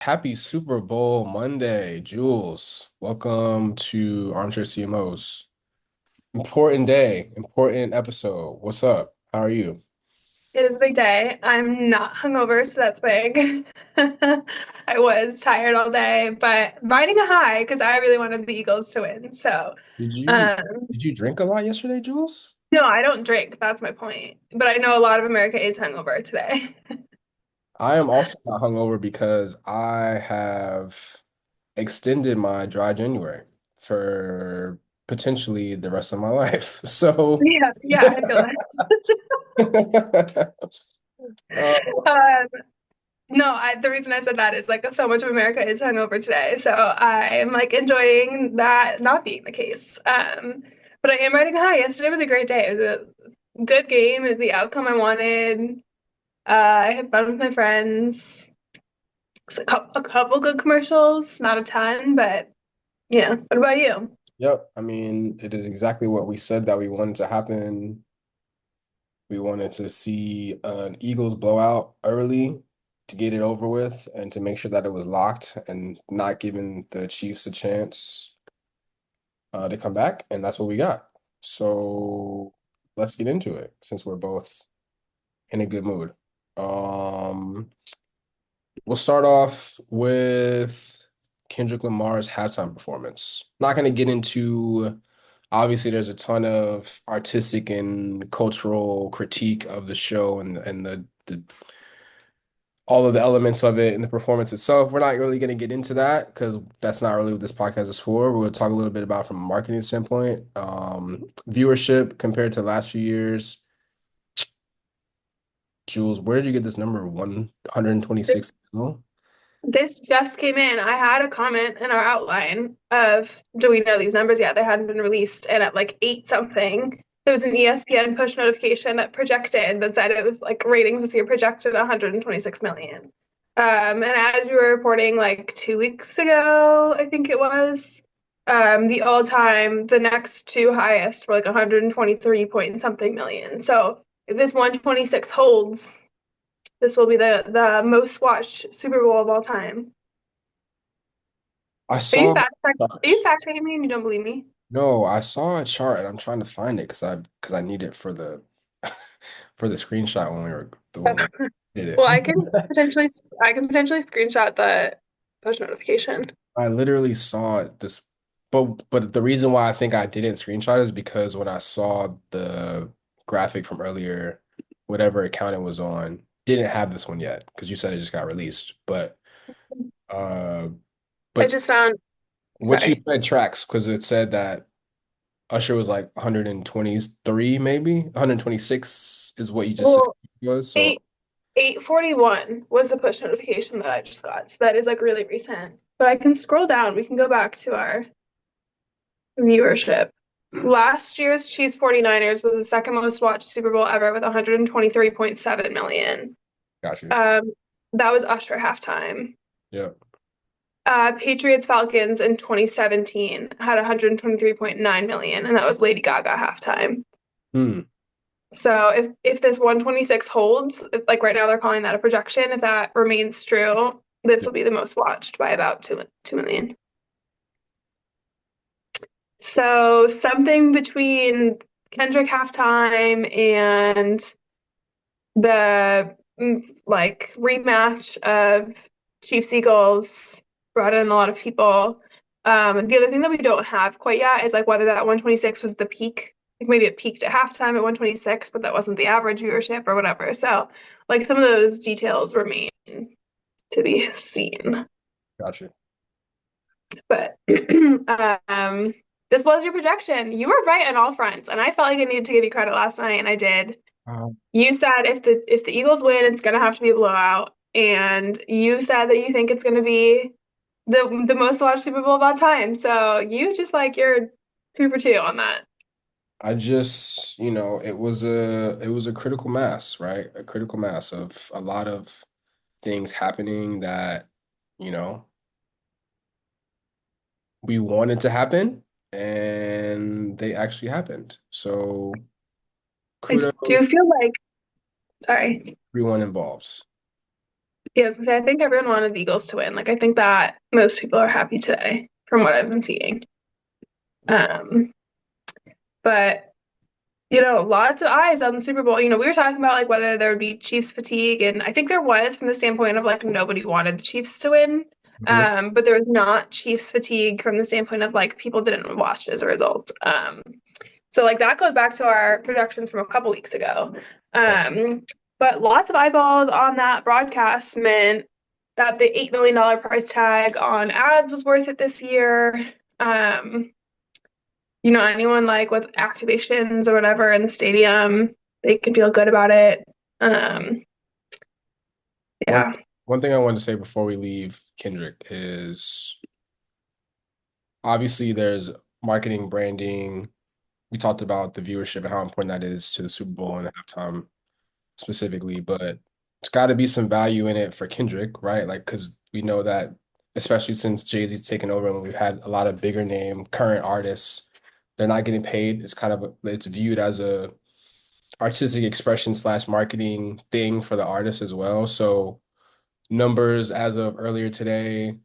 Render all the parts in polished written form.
Happy Super Bowl Monday, Jules. Welcome to Armchair CMOs. Important day, important episode. What's up? How are you? It is a big day. I'm not hungover, so that's big. I was tired all day, but riding a high because I really wanted the Eagles to win. So, Did you um, did you drink a lot yesterday, Jules? no, I don't drink. That's my point. But I know a lot of America is hungover today. I am also not hungover because I have extended my dry January for potentially the rest of my life. So, Yeah, yeah, I feel uh, that. No, the reason I said that is like so much of America is hungover today, so I'm like enjoying that not being the case. But I am riding a high. Yesterday was a great day. It was a good game. It was the outcome I wanted. I had fun with my friends. It's a couple good commercials, not a ton, but yeah. What about you? yep. I mean, it is exactly what we said that we wanted to happen. We wanted to see an Eagles blowout early to get it over with and to make sure that it was locked and not giving the Chiefs a chance to come back. And that's what we got. So let's get into it since we're both in a good mood. Um, we'll start off with Kendrick Lamar's halftime performance. Not going to get into, obviously, there's a ton of artistic and cultural critique of the show and the all of the elements of it and the performance itself. We're not really going to get into that because that's not really what this podcast is for. We'll talk a little bit about from a marketing standpoint, viewership compared to the last few years. Jules, where did you get this number 126? This Oh, this just came in. I had a comment in our outline of, do we know these numbers yet? They hadn't been released, and at like eight something, there was an ESPN push notification that projected that said it was like ratings this year projected 126 million. And as we were reporting like 2 weeks ago, I think it was, the next two highest were like 123 point something million. So if this 126 holds, this will be the most watched Super Bowl of all time. I Are you saw fact check? Are you chart. fact checking me and you don't believe me? No, I saw a chart and I'm trying to find it because I need it for the for the screenshot when we Okay. did Well, it. I can potentially screenshot the push notification. I literally saw this, but the reason why I think I didn't screenshot is because when I saw the graphic from earlier, whatever account it was on, didn't have this one yet because you said it just got released. Uh, I but just found. what you Sorry. said tracks because it said that Usher was like 123, maybe 126 is what you just said Well, it was. So 841 was the push notification that I just got. So that is like really recent. But I can scroll down. We can go back to our viewership. Last year's Chiefs 49ers was the second most watched Super Bowl ever with 123.7 million. got you. Um, that was Usher halftime. Yeah. Patriots Falcons in 2017 had 123.9 million, and that was Lady Gaga halftime. Hmm. So if this 126 holds, like right now they're calling that a projection, if that remains true, this Yeah. will be the most watched by about 2 million. So something between Kendrick halftime and the like rematch of Chiefs Eagles brought in a lot of people. The other thing that we don't have quite yet is like whether that 126 was the peak. Like maybe it peaked at halftime at 126, but that wasn't the average viewership or whatever. So like some of those details remain to be seen. Got you. But um, this was your projection. You were right on all fronts, and I felt like I needed to give you credit last night, and I did. You said if the Eagles win, it's gonna have to be a blowout, and you said that you think it's gonna be the most watched Super Bowl of all time. So you just like you're 2 for 2 on that. I just, it was a critical mass, right? A critical mass of a lot of things happening that, you know, we wanted to happen and they actually happened. So I kudos to do feel like sorry. everyone involved. Yes, I think everyone wanted the Eagles to win. Like I think that most people are happy today from what I've been seeing. Um, but lots of eyes on the Super Bowl. We were talking about like whether there would be Chiefs fatigue, and I think there was from the standpoint of like nobody wanted the Chiefs to win. Mhm. But there was not Chiefs fatigue from the standpoint of like people didn't watch as a result. So like that goes back to our projections from a couple weeks ago. Um, but lots of eyeballs on that broadcast meant that the $8 million price tag on ads was worth it this year. Um, anyone like with activations or whatever in the stadium, they can feel good about it. Um, One yeah. one thing I wanted to say before we leave Kendrick is obviously there's marketing, branding. We talked about the viewership and how important that is to the Super Bowl and halftime specifically, but it's got to be some value in it for Kendrick, right? Like, because we know that, especially since Jay-Z's taken over and we've had a lot of bigger name current artists, they're not getting paid. It's viewed as a artistic expression slash marketing thing for the artist as well. So numbers as of earlier today,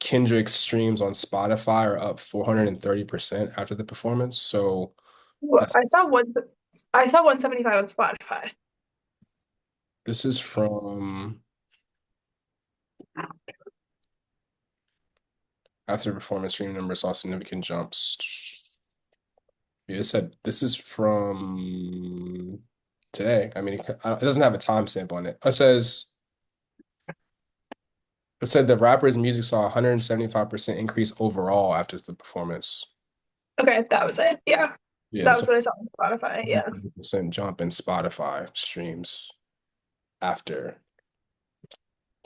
Kendrick's streams on Spotify are up 430% after the performance. So Well, that's I saw 175 on Spotify. this is from after the performance stream numbers saw significant jumps. Yeah, it said this is from today. I mean, it doesn't have a timestamp on it. It said the rapper's music saw a 175% increase overall after the performance. Okay, that was it. Yeah. Yeah, That it's was a what I saw on Spotify. Yeah. 100% jump in Spotify streams after.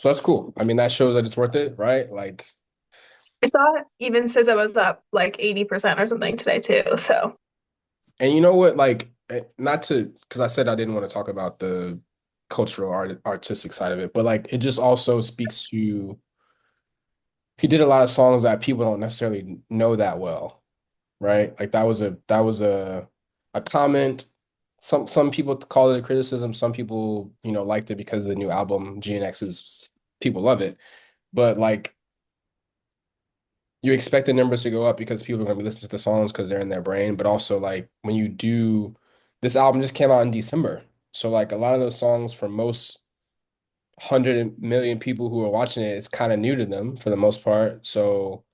So that's cool. I mean, that shows that it's worth it, right? Like, I saw it even says it was up like 80% or something today too. So and you know what? Like, not to, because I said I didn't want to talk about the cultural artistic side of it, but like, it just also speaks to he did a lot of songs that people don't necessarily know that well, right? Like that was a comment. Some people call it a criticism. Some people, liked it because of the new album GNX's. People love it, but like you expect the numbers to go up because people are going to be listening to the songs because they're in their brain. But also like when you do, this album just came out in December, so like a lot of those songs for most 100 million people who are watching it, it's kind of new to them for the most part. So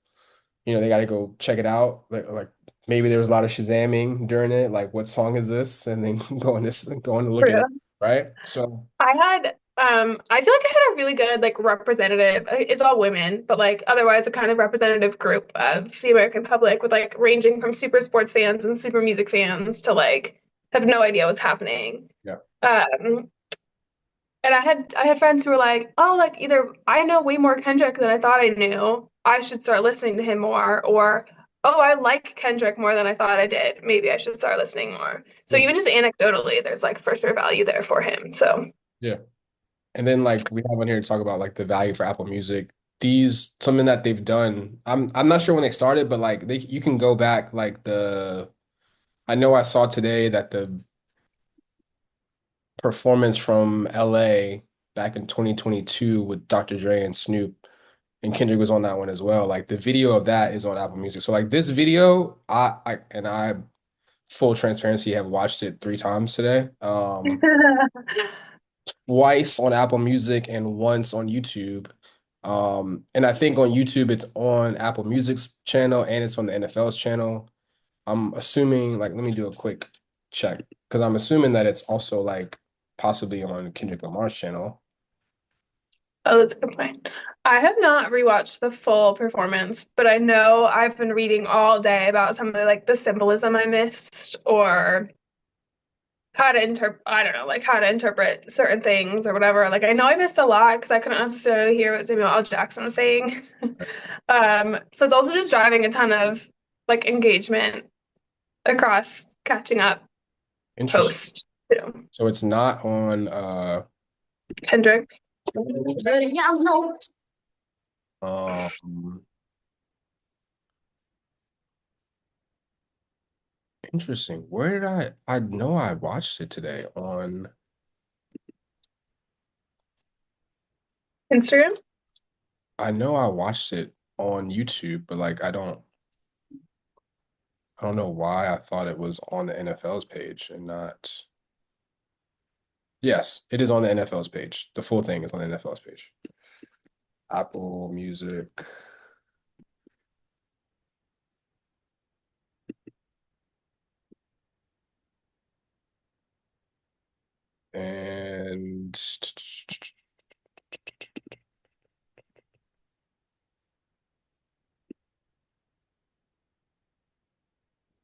they got to go check it out. Like maybe there was a lot of Shazamming during it. Like, what song is this? And then going to look for it real. up, right? So I feel like I had a really good like representative. It's all women, but like otherwise a kind of representative group of the American public with like ranging from super sports fans and super music fans to like have no idea what's happening. yeah, Um, and I had friends who were like, "Oh, like either I know way more Kendrick than I thought I knew. I should start listening to him more," or "Oh, I like Kendrick more than I thought I did. Maybe I should start listening more." So yeah, even just anecdotally, there's like for sure value there for him. So yeah. And then like we have on here to talk about like the value for Apple Music. These something that they've done. I'm not sure when they started, but like you can go back like I know I saw today that the performance from LA back in 2022 with Dr. Dre and Snoop and Kendrick was on that one as well. Like the video of that is on Apple Music. So like this video, I full transparency have watched it 3 times today. Twice on Apple Music and once on YouTube. And I think on YouTube it's on Apple Music's channel and it's on the NFL's channel. I'm assuming, like, let me do a quick check because I'm assuming that it's also like possibly on Kendrick Lamar's channel. Oh, that's a good point. I have not rewatched the full performance, but I know I've been reading all day about some of the symbolism I missed or how to interpret, I don't know, like how to interpret certain things or whatever. Like I know I missed a lot because I couldn't necessarily hear what Samuel L. Jackson was saying. So it's also just driving a ton of like engagement across catching up Interesting. post, So it's not on Kendrick's. um interesting. Where did I know I watched it today on Instagram? I know I watched it on YouTube, but like I don't know why I thought it was on the NFL's page and not. Yes, it is on the NFL's page. The full thing is on the NFL's page. Apple Music. And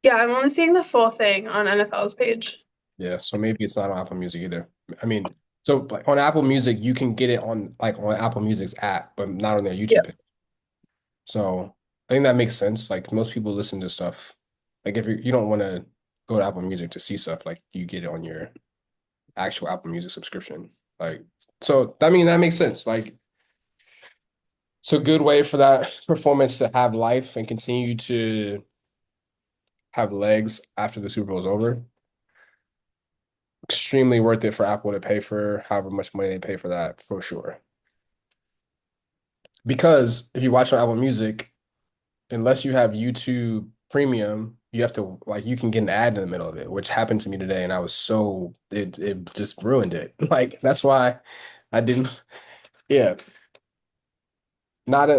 Yeah, I'm only seeing the full thing on NFL's page. yeah, so maybe it's not on Apple Music either. I mean, so like on Apple Music, you can get it on like on Apple Music's app, but not on their Yeah. YouTube page. So I think that makes sense. Like most people listen to stuff. Like if you don't want to go to Apple Music to see stuff, like you get it on your actual Apple Music subscription. Like so that mean that makes sense. Like it's a good way for that performance to have life and continue to have legs after the Super Bowl is over. Extremely worth it for Apple to pay for however much money they pay for that for sure. Because if you watch on Apple Music, unless you have YouTube Premium, you have to like you can get an ad in the middle of it, which happened to me today, and I was so it just ruined it. Like that's why I didn't. Yeah, But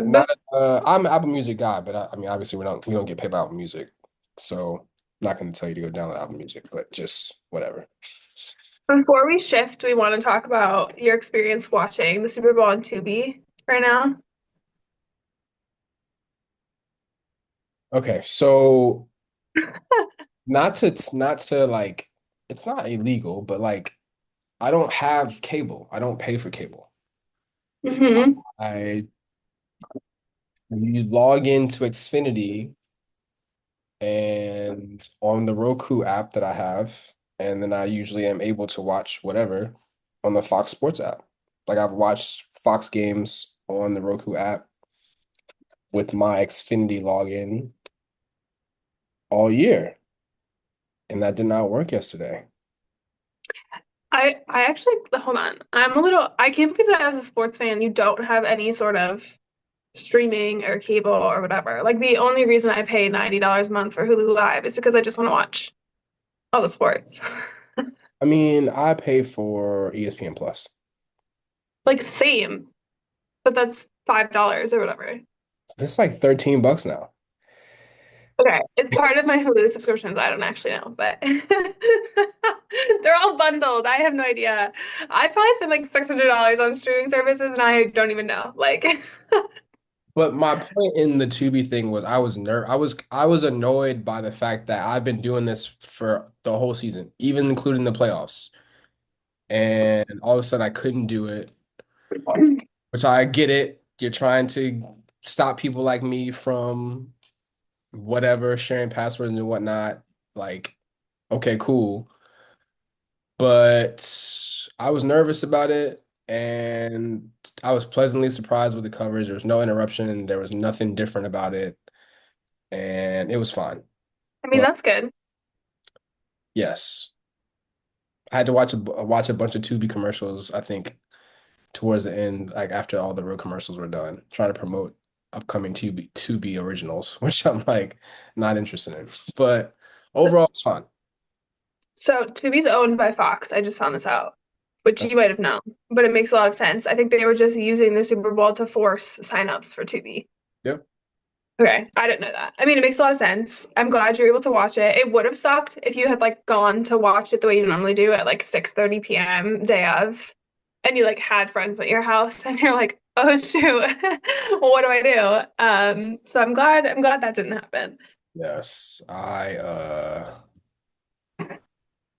I'm an Apple Music guy, but I mean obviously we don't get paid by Apple Music, so I'm not going to tell you to go download Apple Music, but just whatever. before we shift, we want to talk about your experience watching the Super Bowl on Tubi right now. Okay, so not to like it's not illegal, but like I don't have cable. I don't pay for cable. Hmm. I You log into Xfinity and on the Roku app that I have, and then I usually am able to watch whatever on the Fox Sports app. Like I've watched Fox games on the Roku app with my Xfinity login all year, and that did not work yesterday. I actually hold on. I can't believe that as a sports fan you don't have any sort of streaming or cable or whatever. Like the only reason I pay $90 a month for Hulu Live is because I just want to watch all the sports. I mean, I pay for ESPN Plus. Like same, but that's $5 or whatever. It's like $13 now. Okay, it's part of my Hulu subscriptions. I don't actually know, but they're all bundled. I have no idea. I probably spent like $600 on streaming services and I don't even know. Like, But my point in the Tubi thing was I was annoyed by the fact that I've been doing this for the whole season, even including the playoffs. And all of a sudden I couldn't do it, which I get it. You're trying to stop people like me from whatever, sharing passwords and whatnot. Like, okay, cool. But I was nervous about it and I was pleasantly surprised with the coverage. There was no interruption, there was nothing different about it, and it was fine. I mean, But that's good. yes, I had to watch a bunch of Tubi commercials, I think, towards the end, like after all the real commercials were done, trying to promote upcoming Tubi originals, which I'm like not interested in. But overall, it's fine. So Tubi's owned by Fox. I just found this out, which you might have known, but it makes a lot of sense. I think they were just using the Super Bowl to force signups for Tubi. Yep. Okay, I didn't know that. I mean, it makes a lot of sense. I'm glad you're able to watch it. It would have sucked if you had like gone to watch it the way you normally do at like 6:30 p.m. day of, and you like had friends at your house and you're like, oh shoot, what do I do? So I'm glad that didn't happen. Yes.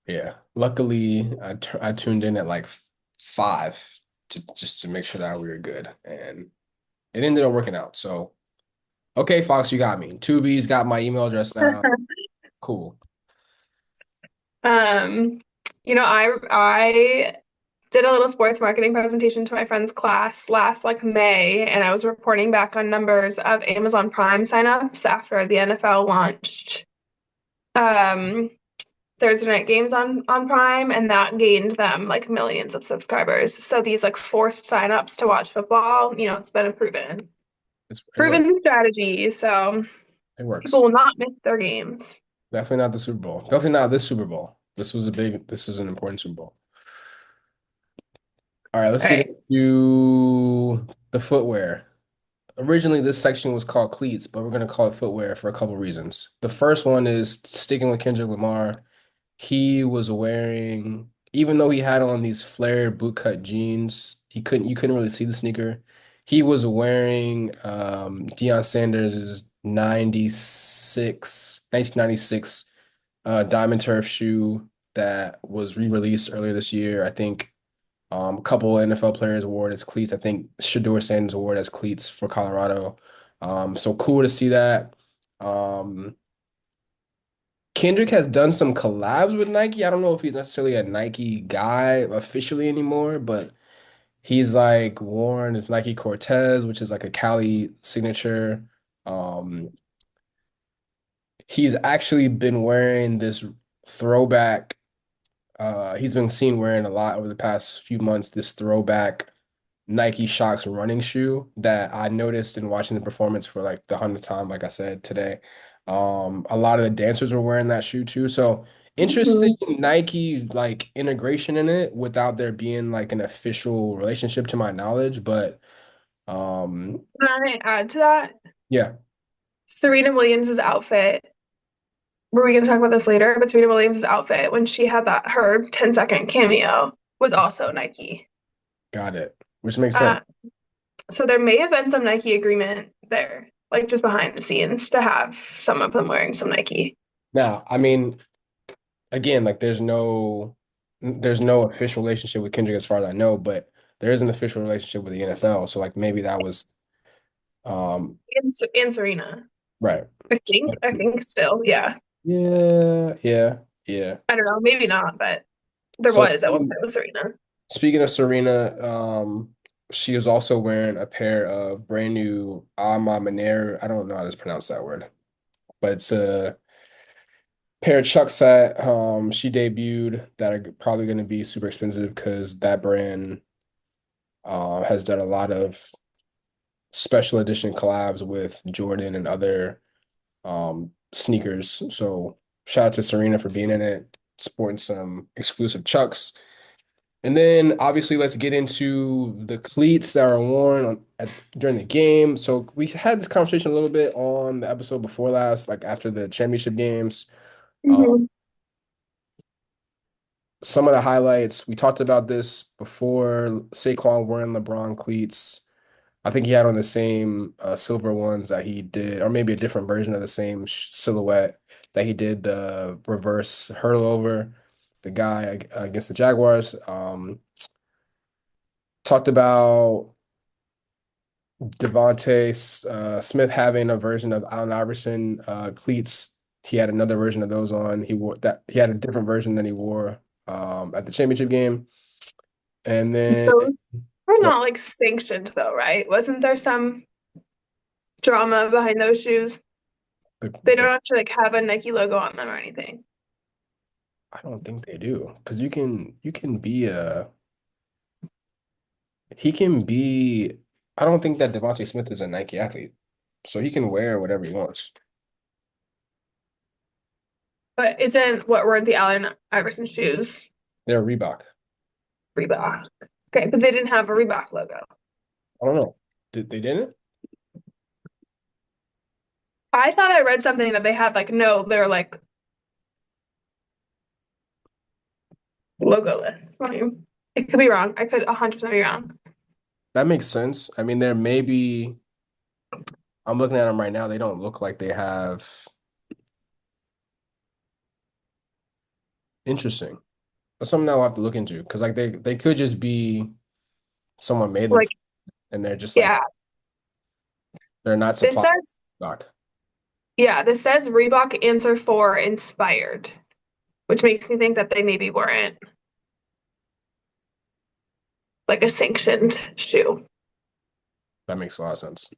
Yeah. Luckily, I tuned in at like 5 to just to make sure that we were good, and it ended up working out. So, okay, Fox, you got me. Tubi's got my email address now. Cool. Um, I did a little sports marketing presentation to my friend's class last like May, and I was reporting back on numbers of Amazon Prime signups after the NFL launched. Um, Thursday night games on Prime, and that gained them like millions of subscribers. So these like forced signups to watch football, it's been a It works. proven strategy. So It people works. will not miss their games. Definitely not the Super Bowl. Definitely not this Super Bowl. This was an important Super Bowl. All right, let's All get right. into the footwear. Originally, this section was called Cleats, but we're going to call it footwear for a couple reasons. The first one is sticking with Kendrick Lamar. He was wearing, even though he had on these flared bootcut jeans, you couldn't really see the sneaker. He was wearing Deion Sanders' 1996 Diamond Turf shoe that was re-released earlier this year. I think a couple NFL players wore it as cleats. I think Shador Sanders wore it as cleats for Colorado. So cool to see that. Um, Kendrick has done some collabs with Nike. I don't know if he's necessarily a Nike guy officially anymore, but he's like worn his Nike Cortez, which is like a Cali signature. Um, he's actually been wearing this throwback. He's been seen wearing a lot over the past few months, this throwback Nike Shox running shoe that I noticed in watching the performance for like the 100th time, like I said today. A lot of the dancers were wearing that shoe too. So interesting Mhm. Nike like integration in it without there being like an official relationship to my knowledge. But um Can I add to that? yeah, Serena Williams's outfit. Were we going to talk about this later? But Serena Williams's outfit when she had that her 10-second cameo was also Nike. got it. Which makes Uh, sense. so there may have been some Nike agreement there, like just behind the scenes, to have some of them wearing some Nike. Now, I mean, again, like there's no official relationship with Kendrick as far as I know, but there is an official relationship with the NFL. So like maybe that was um And Serena. right. I think still, yeah. Yeah, yeah, yeah. I don't know, maybe not, but there So was at one point with Serena. speaking of Serena, she was also wearing a pair of brand new Alma Manere. I don't know how to pronounce that word, but it's a pair of Chucks that she debuted that are probably going to be super expensive because that brand has done a lot of special edition collabs with Jordan and other sneakers. So shout out to Serena for being in it, sporting some exclusive Chucks. And then obviously let's get into the cleats that are worn during the game. So we had this conversation a little bit on the episode before last, like after the championship games. Uh, Hmm. some of the highlights, we talked about this before. Saquon wearing LeBron cleats. I think he had on the same silver ones that he did, or maybe a different version of the same silhouette that he did the reverse hurdle over the guy against the Jaguars. Talked about Devontae Smith having a version of Allen Iverson cleats. He had another version of those on. He wore that. He had a different version than he wore at the championship game. And then Those are go not like sanctioned though, right? Wasn't there some drama behind those shoes? the, They don't the actually like have a Nike logo on them or anything. I don't think they do because you can be a he can be. I don't think that Devontae Smith is a Nike athlete, so he can wear whatever he wants. But isn't what were the Allen Iverson shoes They're Reebok. Reebok? Okay, but they didn't have a Reebok logo. I don't know. They didn't? I thought I read something that they had like no, they're like logoless. I mean, it could be wrong. I could 100% be wrong. That makes sense. I mean, there may be. I'm looking at them right now. They don't look like they have. Interesting. That's something that we'll have to look into because like they could just be someone made them Like, and they're just like yeah, they're not this supplied says stock. this says Reebok Answer 4 inspired, which makes me think that they maybe weren't like a sanctioned shoe. That makes a lot of sense.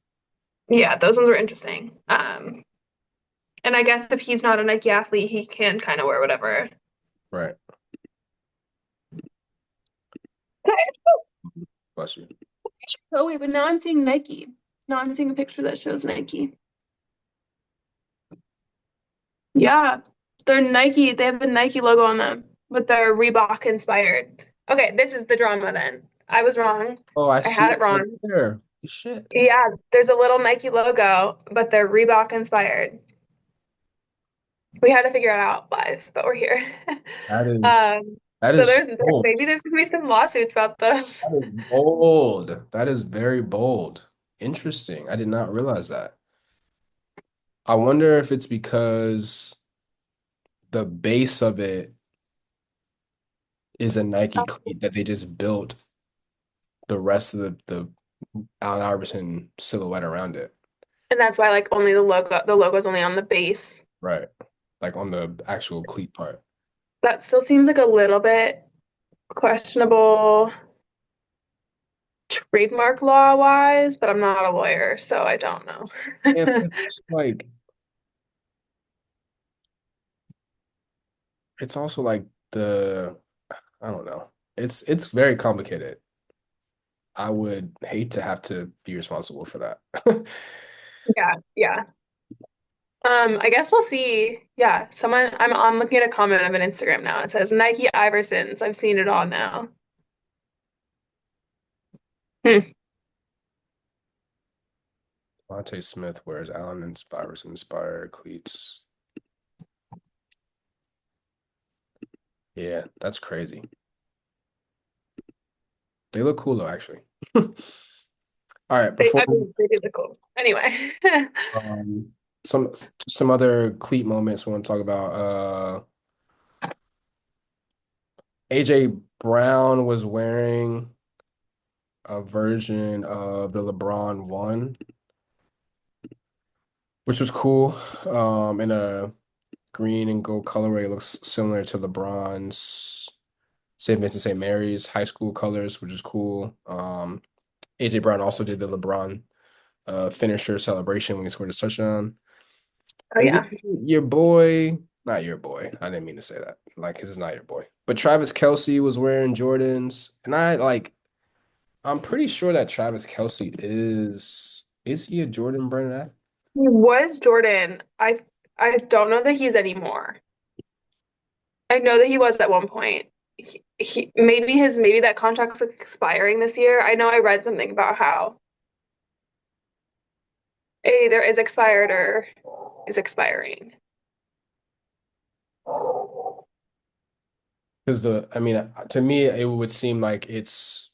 Yeah, those ones were interesting. And I guess if he's not a Nike athlete, he can kind of wear whatever. Right. Bless you. Oh wait, but now I'm seeing Nike. Now I'm seeing a picture that shows Nike. Yeah, they're Nike. They have the Nike logo on them, but they're Reebok inspired. Okay, this is the drama then. I was wrong. Oh, I I see had it it right wrong. there. Shit. Yeah, there's a little Nike logo, but they're Reebok inspired. We had to figure it out live, but we're here. That is Um, that so is bold. maybe there's gonna be some lawsuits about those. That is bold. That is very bold. Interesting. I did not realize that. I wonder if it's because the base of it is a Nike cleat that they just built the rest of the Allen Iverson silhouette around it. And that's why like only the logo's only on the base. Right. Like on the actual cleat part. That still seems like a little bit questionable trademark law wise, but I'm not a lawyer, so I don't know. Yeah, but it's also like it's also like the I don't know. It's very complicated. I would hate to have to be responsible for that. Yeah, yeah. I guess we'll see. Yeah, someone I'm looking at a comment of an Instagram now. It says Nike Iversons. I've seen it all now. Hmm. Monte Smith wears Allen and Iverson inspired cleats. Yeah, that's crazy. They look cool though, actually. All right, I mean, they do look cool. Anyway. um some some other cleat moments we want to talk about. AJ Brown was wearing a version of the LeBron one, which was cool. In a green and gold colorway. It looks similar to LeBron's St. Vincent St. Mary's high school colors, which is cool. AJ Brown also did the LeBron finisher celebration when he scored a touchdown. Oh And yeah. your boy, not your boy. I didn't mean to say that. Like, this is not your boy. But Travis Kelce was wearing Jordans. And I'm pretty sure that Travis Kelce is he a Jordan brand athlete? He was Jordan. I don't know that he's anymore. I know that he was at one point. Maybe that contract's expiring this year. I know I read something about how it either is expired or is expiring. Because I mean, to me, it would seem like it's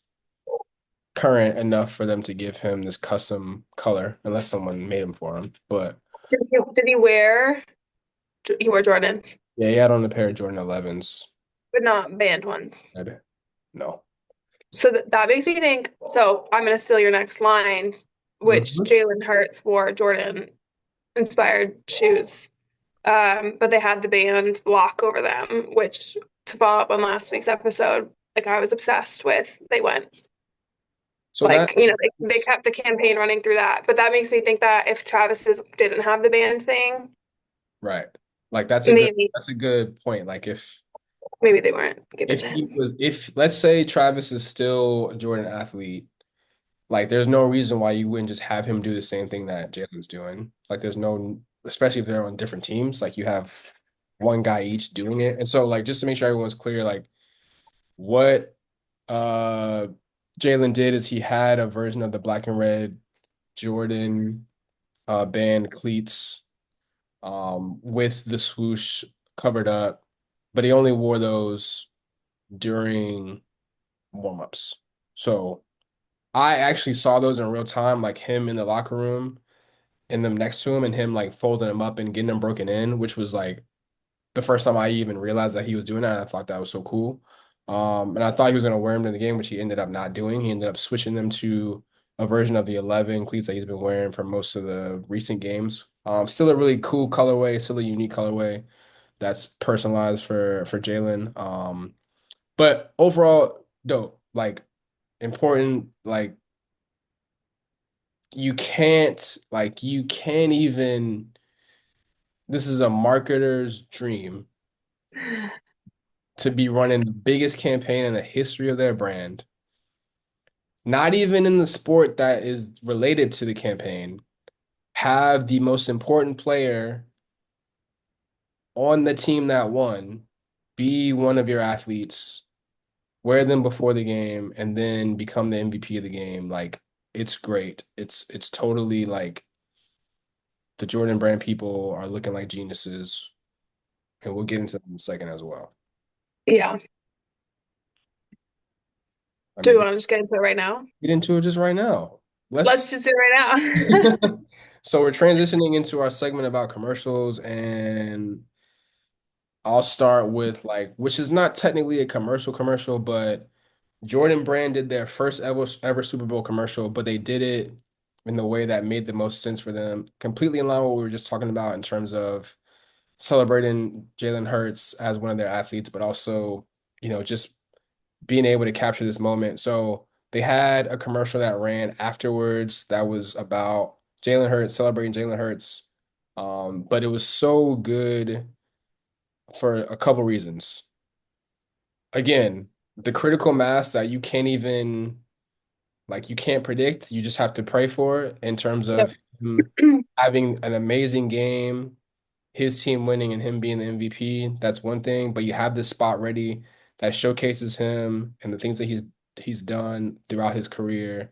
current enough for them to give him this custom color, unless someone made them for him. But Did he wear he wore Jordans, yeah, he had on a pair of Jordan 11s. but not band ones. No. So that makes me think. So I'm gonna steal your next line, which Mhm. Jalen Hurts wore Jordan inspired shoes. But they had the band block over them, which to follow up on last week's episode, like I was obsessed with. They went So that like, they kept the campaign running through that. But that makes me think that if Travis's didn't have the band thing, right. Like maybe that's a good point. Like maybe they weren't give it to him. if let's say Travis is still a Jordan athlete, like there's no reason why you wouldn't just have him do the same thing that Jalen's doing. Like there's no, especially if they're on different teams, like you have one guy each doing it. And so like just to make sure everyone's clear, like what uh Jalen did is he had a version of the black and red Jordan band cleats with the swoosh covered up, but he only wore those during warm-ups. So I actually saw those in real time, like him in the locker room and them next to him and him like folding them up and getting them broken in, which was like the first time I even realized that he was doing that. And I thought that was so cool. And I thought he was going to wear them in the game, which he ended up not doing. He ended up switching them to a version of the 11 cleats that he's been wearing for most of the recent games. Still a really cool colorway, still a unique colorway that's personalized for Jalen. But overall, dope. Like important. Like you can't even. This is a marketer's dream to be running the biggest campaign in the history of their brand, not even in the sport that is related to the campaign, have the most important player on the team that won be one of your athletes, wear them before the game, and then become the MVP of the game. Like, it's great. It's totally like the Jordan Brand people are looking like geniuses, and we'll get into that in a second as well. Yeah. I Do we mean, want to just get into it right now? get into it just right now. Let's Let's just do it right now. So we're transitioning into our segment about commercials, and I'll start with like, which is not technically a commercial, but Jordan Brand did their first ever Super Bowl commercial, but they did it in the way that made the most sense for them, completely in line with what we were just talking about in terms of celebrating Jalen Hurts as one of their athletes, but also, just being able to capture this moment. So they had a commercial that ran afterwards that was about Jalen Hurts, celebrating Jalen Hurts. But it was so good for a couple reasons. Again, the critical mass that you can't even like you can't predict, you just have to pray for it in terms Yep. of him having an amazing game, his team winning and him being the MVP. That's one thing, but you have this spot ready that showcases him and the things that he's done throughout his career,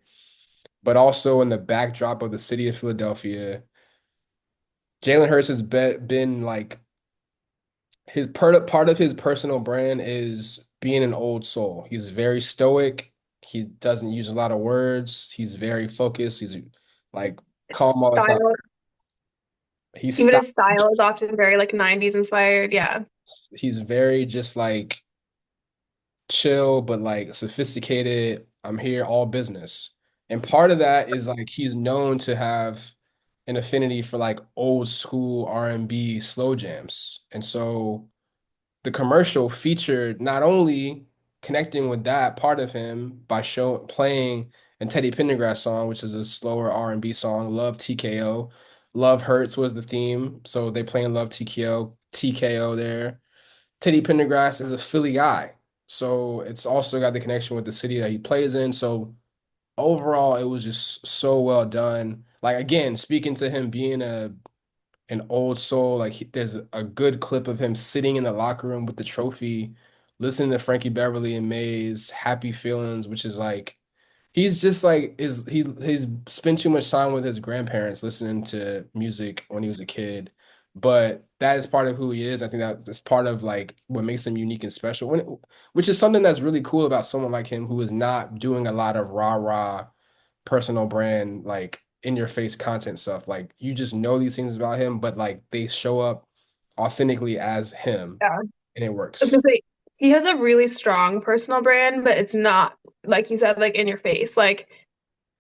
but also in the backdrop of the city of Philadelphia. Jalen Hurts has been like part of his personal brand is being an old soul. He's very stoic. He doesn't use a lot of words. He's very focused. He's like calm all the time. Style, He's even stop. his style is often very like 90s inspired. Yeah. He's very just like chill, but like sophisticated. I'm here all business. And part of that is like he's known to have an affinity for like old school R&B slow jams. And so the commercial featured not only connecting with that part of him by playing a Teddy Pendergrass song, which is a slower R&B song, Love TKO. Love Hurts was the theme. So they playing Love TKO there. Teddy Pendergrass is a Philly guy. So it's also got the connection with the city that he plays in. So overall, it was just so well done. Like again, speaking to him being an old soul, like there's a good clip of him sitting in the locker room with the trophy, listening to Frankie Beverly and Mays' Happy Feelings, which is like he's just like he's spent too much time with his grandparents listening to music when he was a kid. But that is part of who he is. I think that's part of like what makes him unique and special. Which is something that's really cool about someone like him who is not doing a lot of rah-rah personal brand, like in your face content stuff. Like you just know these things about him, but like they show up authentically as him Yeah. and it I was works. gonna say he has a really strong personal brand, but it's not like you said, like in your face. Like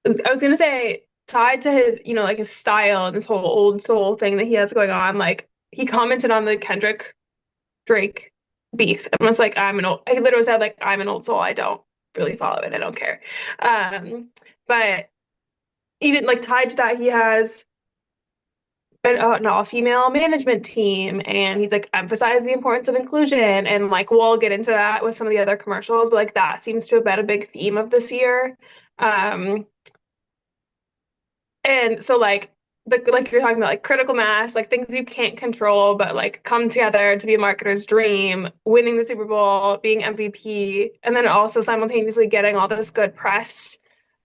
I was gonna say tied to his, like his style and this whole old soul thing that he has going on. Like he commented on the Kendrick Drake beef and was like, he literally said like I'm an old soul. I don't really follow it. I don't care. But even like tied to that, he has an all-female management team, and he's like emphasized the importance of inclusion, and like we'll get into that with some of the other commercials, but like that seems to have been a big theme of this year. Um, and so like you're talking about like critical mass, like things you can't control, but like come together to be a marketer's dream, winning the Super Bowl, being MVP, and then also simultaneously getting all this good press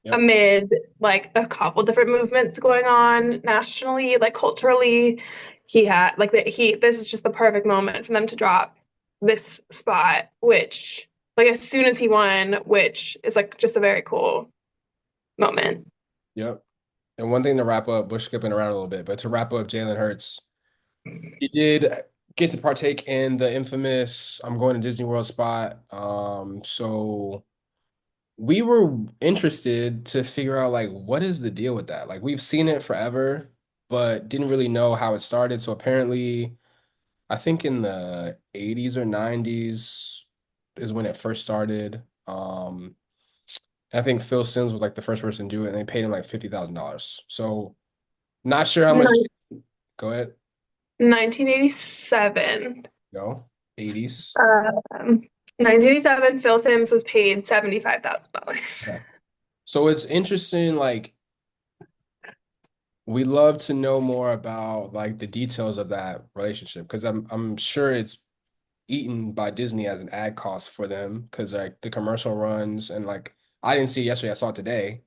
Yep. amid like a couple different movements going on nationally, like culturally. He had like this is just the perfect moment for them to drop this spot, which like as soon as he won, which is like just a very cool moment. Yep. And one thing to wrap up, we're skipping around a little bit, but to wrap up Jalen Hurts, he did get to partake in the infamous I'm going to Disney World spot. So we were interested to figure out like what is the deal with that? Like we've seen it forever, but didn't really know how it started. So apparently, I think in the 80s or 90s is when it first started. I think Phil Sims was like the first person to do it, and they paid him like $50,000. So not sure how much. Nin- Go ahead. 1987. Go. 80s. 1987, Phil Sims was paid $75,000. Yeah. So it's interesting, like we love to know more about like the details of that relationship because I'm sure it's eaten by Disney as an ad cost for them because like the commercial runs and like I didn't see it yesterday, I saw it today.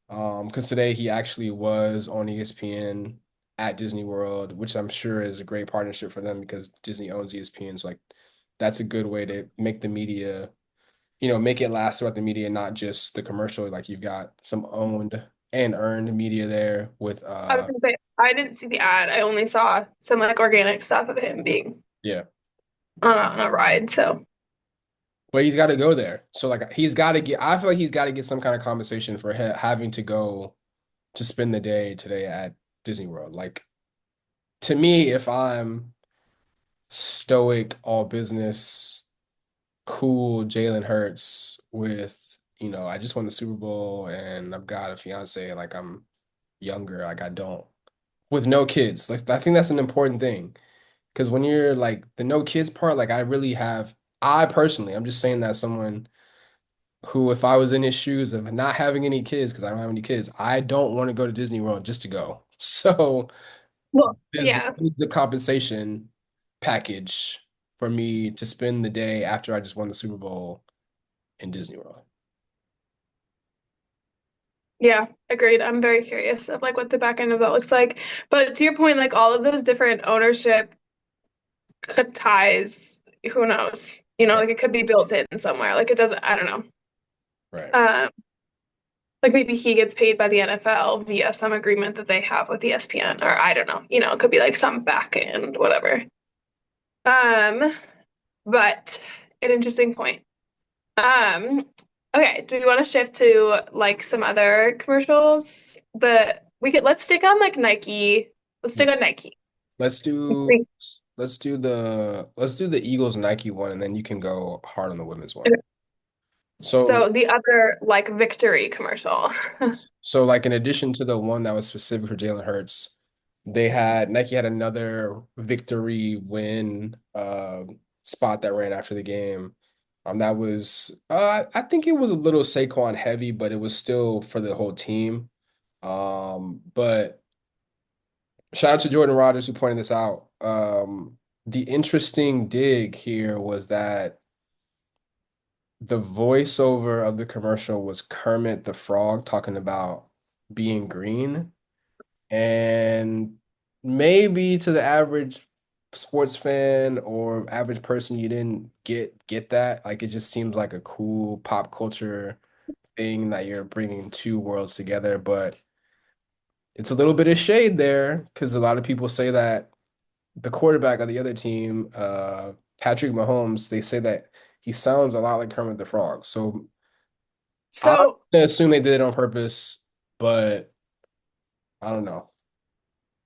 Because today he actually was on ESPN at Disney World, which I'm sure is a great partnership for them because Disney owns ESPN. So like that's a good way to make the media, make it last throughout the media, not just the commercial. Like you've got some owned and earned media there with I was gonna say, I didn't see the ad. I only saw some like organic stuff of him being yeah. on a ride. So, But he's got to go there. So like he's got to get I feel like he's got to get some kind of compensation for having to go to spend the day today at Disney World. Like to me, if I'm stoic, all business, cool Jalen Hurts with, I just won the Super Bowl and I've got a fiance, like I'm younger, like I don't, with no kids. Like I think that's an important thing. Because when you're like the no kids part, like I personally, I'm just saying that someone who, if I was in his shoes of not having any kids, because I don't have any kids, I don't want to go to Disney World just to go. So well, is yeah, the compensation package for me to spend the day after I just won the Super Bowl in Disney World. yeah, agreed. I'm very curious of like what the back end of that looks like. But to your point, like all of those different ownership ties, who knows? Right, Like it could be built in somewhere. Like it doesn't, I don't know. right. Um, like maybe he gets paid by the NFL via some agreement that they have with ESPN, or I don't know. It could be like some back end, whatever. Um, but an interesting point. Um, okay, do we want to shift to like some other commercials that we could let's stick on like Nike. Let's stick on Nike. Let's Let's do see. let's do the Eagles Nike one, and then you can go hard on the women's one. Okay. So So the other like victory commercial. so like in addition to the one that was specific for Jalen Hurts, Nike had another victory win spot that ran after the game. That was I think it was a little Saquon heavy, but it was still for the whole team. But shout out to Jordan Rogers who pointed this out. The interesting dig here was that the voiceover of the commercial was Kermit the Frog talking about being green. And maybe to the average sports fan or average person, you didn't get that. Like it just seems like a cool pop culture thing that you're bringing two worlds together. But it's a little bit of shade there because a lot of people say that the quarterback of the other team, Patrick Mahomes, they say that he sounds a lot like Kermit the Frog. So I'm So gonna assume they did it on purpose, but I don't know.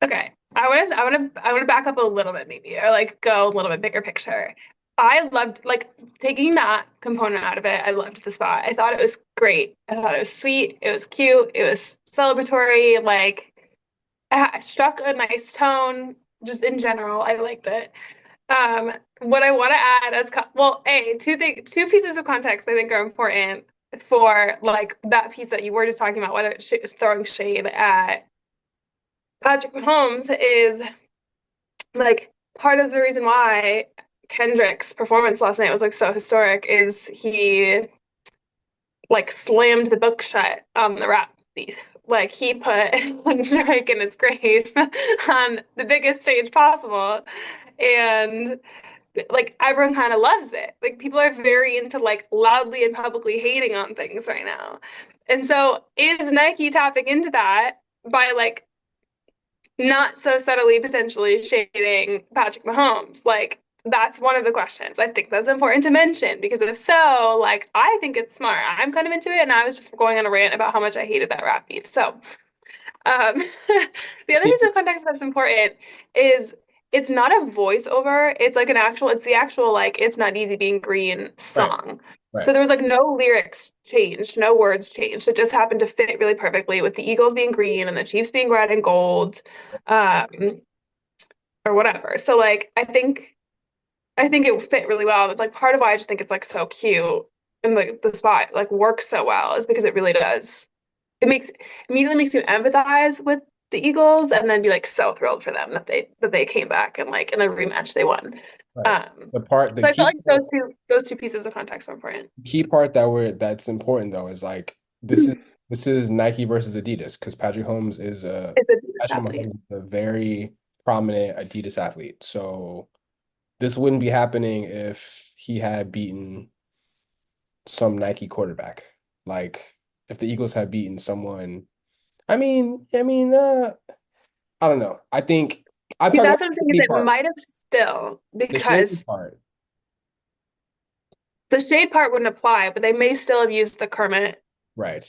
okay. I want to back up a little bit maybe or like go a little bit bigger picture. I loved like taking that component out of it. I loved the spot. I thought it was great. I thought it was sweet. It was cute. It was celebratory. Like it struck a nice tone just in general. I liked it. What I want to add as well, two pieces of context I think are important for like that piece that you were just talking about, whether it's throwing shade at Patrick Mahomes is like part of the reason why Kendrick's performance last night was like so historic is he like slammed the book shut on the rap beef. Like he put Drake in his grave on the biggest stage possible. And like everyone kind of loves it. Like people are very into like loudly and publicly hating on things right now. And so is Nike tapping into that by like not so subtly potentially shading Patrick Mahomes? Like, that's one of the questions. I think that's important to mention because if so, like, I think it's smart. I'm kind of into it, and I was just going on a rant about how much I hated that rap beef. So, the other piece of context that's important is it's not a voiceover. It's the actual, like, It's Not Easy Being Green Right, song. right. So there was like no lyrics changed, no words changed. It just happened to fit really perfectly with the Eagles being green and the Chiefs being red and gold, um, or whatever. So like, I think I think it would fit really well. It's like part of why I just think it's like so cute and the spot like works so well is because it really does. It makes immediately makes you empathize with the Eagles and then be like so thrilled for them that they came back and like in the rematch they won. Right. The So I felt like those two pieces of context are important. key part that's important though is like this is Nike versus Adidas because It's a Venus Patrick athlete. Mahomes is a very prominent Adidas athlete. So this wouldn't be happening if he had beaten some Nike quarterback. Like if the Eagles had beaten someone, I don't know. I think I See, talk about that's what I'm saying the is shady it part. might have still The shady because part, the shade part wouldn't apply, but they may still have used the Kermit right?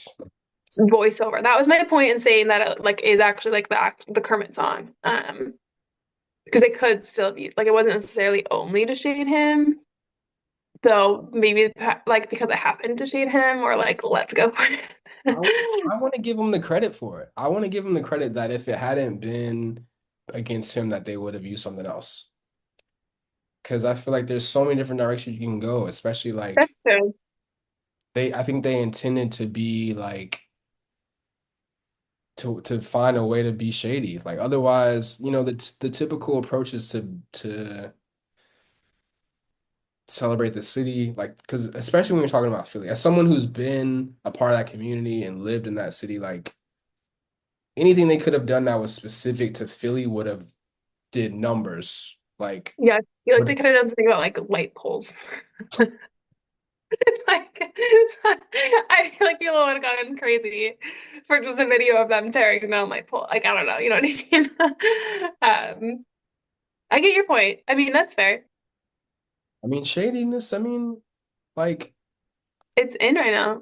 voiceover. That was my point in saying that it like is actually like the Kermit song. Because they could still be like it wasn't necessarily only to shade him, though maybe like because it happened to shade him or like let's go for I want, it. I want to give him the credit for it. I want to give him the credit that if it hadn't been against him, that they would have used something else. Because I feel like there's so many different directions you can go, especially like That's true. I think they intended to be like to find a way to be shady. Like otherwise, the typical approaches to celebrate the city, like because especially when you're talking about Philly, as someone who's been a part of that community and lived in that city, like anything they could have done that was specific to Philly would have did numbers. Like, Yeah, I feel like but they could have done something about like light poles. Like, I feel like people would have gone crazy for just a video of them tearing down light pole. Like, I don't know, you know what I mean? I get your point. I mean, that's fair. I mean, shadiness. Like, It's in right now.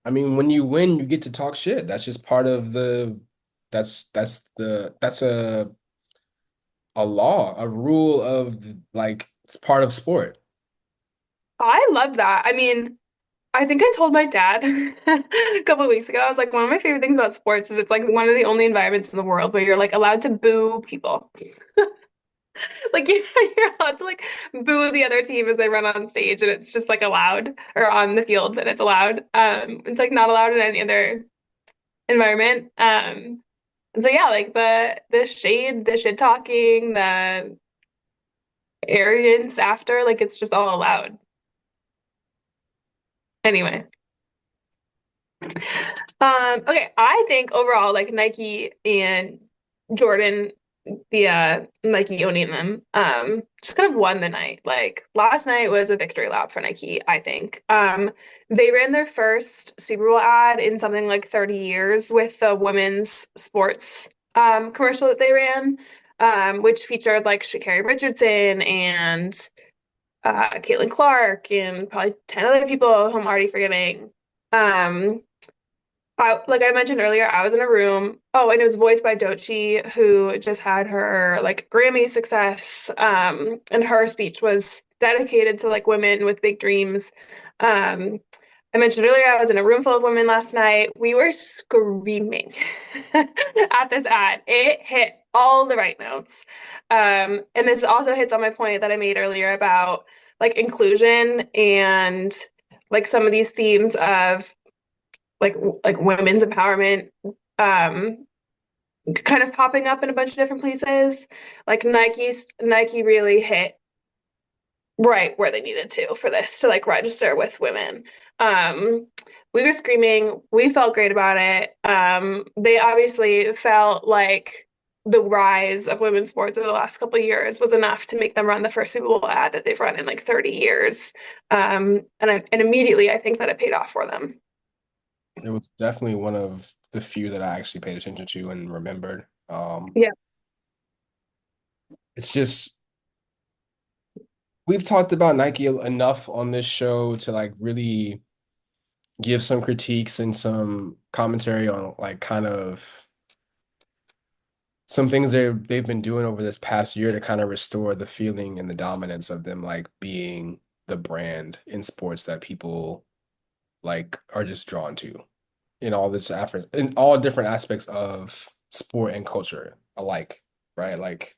when you win, you get to talk shit. That's just part of the. That's a law, a rule of like it's part of sport. I love that. I mean, I think I told my dad a couple of weeks ago, I was like, one of my favorite things about sports is it's like one of the only environments in the world where you're like allowed to boo people. Like you're allowed to like boo the other team as they run on stage and it's just like allowed or on the field and it's allowed. It's like not allowed in any other environment. And so yeah, like the shade, the shit talking, the arrogance after, like it's just all allowed. Anyway. Okay, I think overall, like Nike and Jordan, the Nike owning them, just kind of won the night. Like last night was a victory lap for Nike, I think. They ran their first Super Bowl ad in something like 30 years with the women's sports commercial that they ran, which featured like Sha'Carri Richardson and Caitlin Clark and probably 10 other people who I'm already forgetting. Um, like I mentioned earlier, I was in a room. Oh, and it was voiced by Doechii, who just had her like Grammy success. And her speech was dedicated to like women with big dreams. Um, I mentioned earlier I was in a room full of women last night. We were screaming at this ad. It hit all the right notes. And this also hits on my point that I made earlier about like inclusion and like some of these themes of like women's empowerment um kind of popping up in a bunch of different places. Like Nike really hit right where they needed to for this to like register with women. We were screaming, we felt great about it. They obviously felt like the rise of women's sports over the last couple of years was enough to make them run the first Super Bowl ad that they've run in like 30 years. And immediately I think that it paid off for them. It was definitely one of the few that I actually paid attention to and remembered. Yeah. It's just we've talked about Nike enough on this show to like really give some critiques and some commentary on like kind of some things they've been doing over this past year to kind of restore the feeling and the dominance of them like being the brand in sports that people like are just drawn to in all this effort in all different aspects of sport and culture alike, right? Like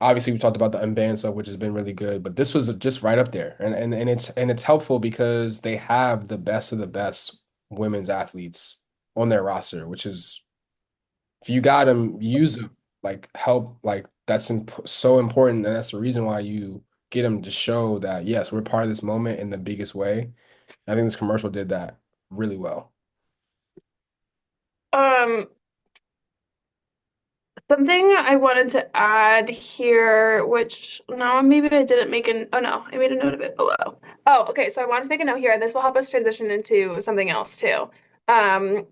obviously we talked about the unbanned stuff, which has been really good, but this was just right up there. And it's helpful because they have the best of the best women's athletes on their roster, which is if you got them, use them, like help, like so important, and that's the reason why you get them to show that yes, we're part of this moment in the biggest way. I think this commercial did that really well. Um, Something I wanted to add here, which no, maybe I didn't make an, oh no, I made a note of it below. Oh, okay. So I wanted to make a note here, and this will help us transition into something else too. Um,